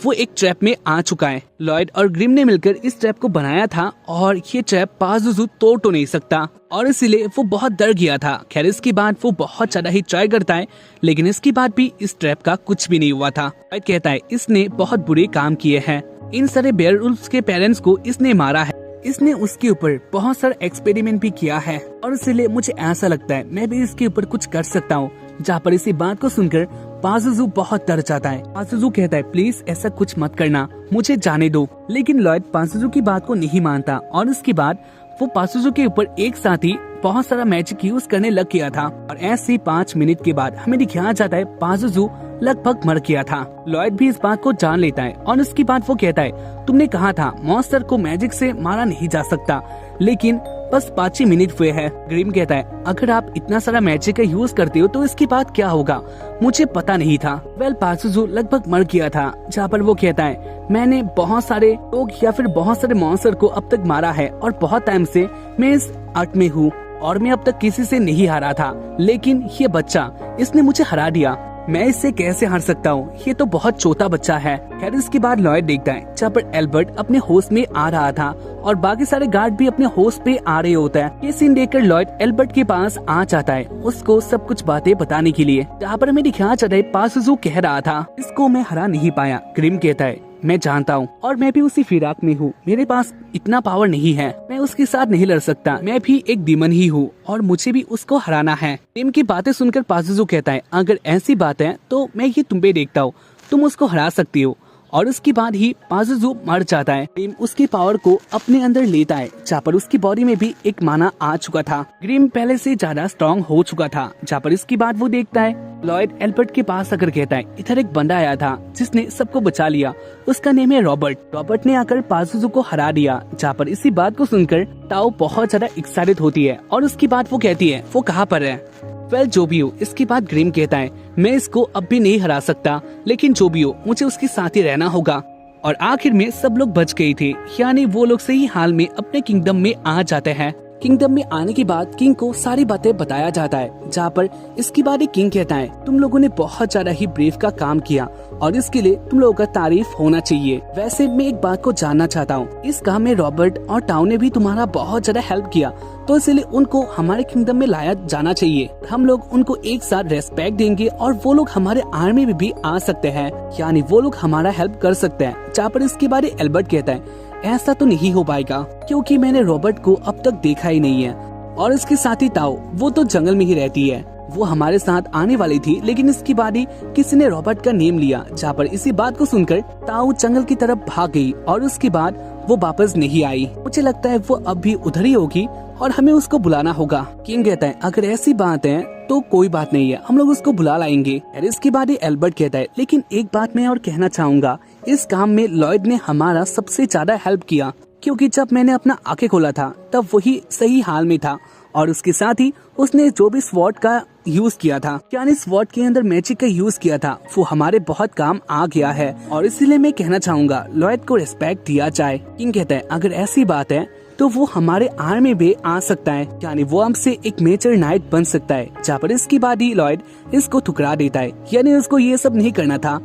वो एक ट्रैप में आ चुका है। लॉयड और ग्रिम ने मिलकर इस ट्रैप को बनाया था, और ये ट्रैप पाजुजू तोड़ तो नहीं सकता, और इसीलिए वो बहुत डर गया था। खैर इसके बाद वो बहुत ज्यादा ही ट्राई करता है, लेकिन इसके बाद भी इस ट्रैप का कुछ भी नहीं हुआ था। लॉयड कहता है इसने बहुत बुरे काम किए हैं, इन सारे बेयरवुल्फ के पेरेंट्स को इसने मारा है, इसने उसके ऊपर बहुत सारा एक्सपेरिमेंट भी किया है, और इसलिए मुझे ऐसा लगता है मैं भी इसके ऊपर कुछ कर सकता हूँ। जहाँ पर इसी बात को सुनकर पाजुजू बहुत डर जाता है। पाजुजू कहता है प्लीज ऐसा कुछ मत करना, मुझे जाने दो। लेकिन लॉयड पाजुजू की बात को नहीं मानता, और उसके बाद वो पाजुजू के ऊपर एक साथ ही बहुत सारा मैजिक यूज करने लग गया था। और ऐसे 5 मिनट के बाद हमें दिखाया जाता है पाजुजू लगभग मर गया था। लॉयड भी इस बात को जान लेता है, और उसके बाद वो कहता है तुमने कहा था मॉन्स्टर को मैजिक से मारा नहीं जा सकता, लेकिन बस 5 ही मिनट हुए हैं। ग्रिम कहता है अगर आप इतना सारा मैजिक का यूज करते हो तो इसके बाद क्या होगा, मुझे पता नहीं था। वेल पाजुजू लगभग मर गया था, जहाँ पर वो कहता है मैंने बहुत सारे लोग या फिर बहुत सारे मॉन्स्टर को अब तक मारा है, और बहुत टाइम से मैं इस आर्ट में हूँ, और मैं अब तक किसी से नहीं हारा था, लेकिन ये बच्चा इसने मुझे हरा दिया, मैं इससे कैसे हार सकता हूँ, ये तो बहुत छोटा बच्चा है। खैर इसके बाद लॉयड देखता है जहाँ पर एल्बर्ट अपने होश में आ रहा था, और बाकी सारे गार्ड भी अपने होश पे आ रहे होते हैं। ये सीन देखकर लॉयड एल्बर्ट के पास आ जाता है, उसको सब कुछ बातें बताने के लिए, जहाँ पर हमें दिखाया जाता है पाजुजू कह रहा था इसको मैं हरा नहीं पाया। ग्रिम कहता है मैं जानता हूँ, और मैं भी उसी फिराक में हूँ, मेरे पास इतना पावर नहीं है, मैं उसके साथ नहीं लड़ सकता, मैं भी एक डीमन ही हूँ, और मुझे भी उसको हराना है। टीम की बातें सुनकर पाजुजू कहता है अगर ऐसी बात है तो मैं ये तुम पे देखता हूँ, तुम उसको हरा सकती हो। और उसके बाद ही पाजुजू मर जाता है। टीम उसकी पावर को अपने अंदर लेता है, जहाँ पर उसकी बॉडी में भी एक माना आ चुका था। ग्रिम पहले से ज्यादा स्ट्रॉन्ग हो चुका था, जहाँ पर इसके बाद वो देखता है लॉयड एल्बर्ट के पास आकर कहता है इधर एक बंदा आया था जिसने सबको बचा लिया, उसका नेम है रॉबर्ट। रॉबर्ट ने आकर पाजुजू को हरा दिया। जहाँ पर इसी बात को सुनकर ताओ बहुत ज्यादा एक्साइटेड होती है, और उसकी बात वो कहती है वो कहाँ पर है। वेल जो भी हो, इसके बाद ग्रिम कहता है मैं इसको अब भी नहीं हरा सकता, लेकिन जो भी हो मुझे उसके साथ ही रहना होगा। और आखिर में सब लोग बच गए थे, यानी वो लोग सही हाल में अपने किंगडम में आ जाते हैं। किंगडम में आने के बाद किंग को सारी बातें बताया जाता है, जहाँ पर इसके बाद किंग कहता है तुम लोगों ने बहुत ज्यादा ही ब्रेव का काम किया, और इसके लिए तुम लोगों का तारीफ होना चाहिए। वैसे मैं एक बात को जानना चाहता हूँ, इस काम में रॉबर्ट और टाउ ने भी तुम्हारा बहुत ज्यादा हेल्प किया, तो इसलिए उनको हमारे किंगडम में लाया जाना चाहिए। हम लोग उनको एक साथ रेस्पेक्ट देंगे, और वो लोग हमारे आर्मी में भी आ सकते हैं, यानी वो लोग हमारा हेल्प कर सकते हैं। जहाँ पर इसके बारे एल्बर्ट कहता है ऐसा तो नहीं हो पाएगा, क्योंकि मैंने रॉबर्ट को अब तक देखा ही नहीं है, और इसके साथ ही ताओ वो तो जंगल में ही रहती है, वो हमारे साथ आने वाली थी, लेकिन इसके बाद ही किसी ने रॉबर्ट का नेम लिया। जहाँ पर इसी बात को सुनकर ताओ जंगल की तरफ भाग गई, और उसके बाद वो वापस नहीं आई। मुझे लगता है वो अब भी उधर ही होगी, और हमें उसको बुलाना होगा। किंग कहता है अगर ऐसी बात है तो कोई बात नहीं है, हम लोग उसको बुला लाएंगे। इसके बाद ही एल्बर्ट कहता है लेकिन एक बात मैं और कहना चाहूंगा, इस काम में लॉयड ने हमारा सबसे ज्यादा हेल्प किया, क्योंकि जब मैंने अपना आंखें खोला था तब वही सही हाल में था, और उसके साथ ही उसने जो भी स्वॉर्ड का यूज किया था, यानी स्वॉर्ड के अंदर मैजिक का यूज किया था, वो हमारे बहुत काम आ गया है, और इसीलिए मैं कहना चाहूंगा लॉयड को रिस्पेक्ट दिया जाए। किंग कहता है अगर ऐसी बात है तो वो हमारे आर्मी में आ सकता है, यानी वो हमसे एक मेजर नाइट बन सकता है। जहाँ पर इसकी बाद ही लॉयड इसको ठुकरा देता है, यानी उसको ये सब नहीं करना था।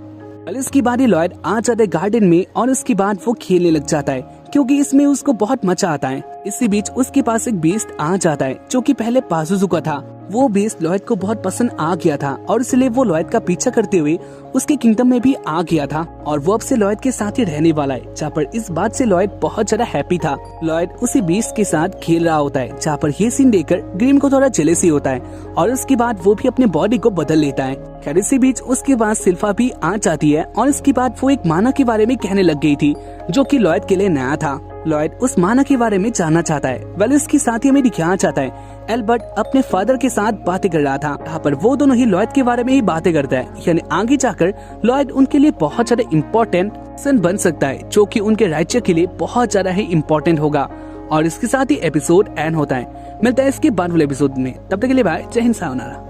इसकी बाद ही लॉयड आ जाता है गार्डन में, और उसके बाद वो खेलने लग जाता है, क्योंकि इसमें उसको बहुत मजा आता है। इसी बीच उसके पास एक बीस्ट आ जाता है, जो कि पहले पाजुजू का था। वो बीस्ट लॉयड को बहुत पसंद आ गया था और इसलिए वो लॉयड का पीछा करते हुए उसके किंगडम में भी आ गया था और वो अब से लॉयड के साथ ही रहने वाला है, जहाँ पर इस बात से लॉयड बहुत ज्यादा हैप्पी था। लॉयड उसी बीस्ट के साथ खेल रहा होता है, जहाँ पर ये सीन देखकर ग्रीम को थोड़ा जेलसी होता है और उसके बाद वो भी अपने बॉडी को बदल लेता है। खैर इसी बीच उसके बाद सिल्फा भी आ जाती है और इसके बाद वो एक माना के बारे में कहने लग गई थी जो कि लॉयड के लिए नया था। लॉयड उस माना के बारे में जानना चाहता है। वेल इसके साथ ही हमें दिखाना चाहता है एल्बर्ट अपने फादर के साथ बातें कर रहा था, यहाँ पर वो दोनों ही लॉयड के बारे में ही बातें करता है, यानी आगे जाकर लॉयड उनके लिए बहुत ज्यादा इम्पोर्टेंट सन बन सकता है जो कि उनके राज्य के लिए बहुत ज्यादा ही इम्पोर्टेंट होगा। और इसके साथ ही एपिसोड एंड होता है। मिलता है इसके बाद वाले एपिसोड में, तब तक के लिए बाय, जय हिंद, सायोनारा।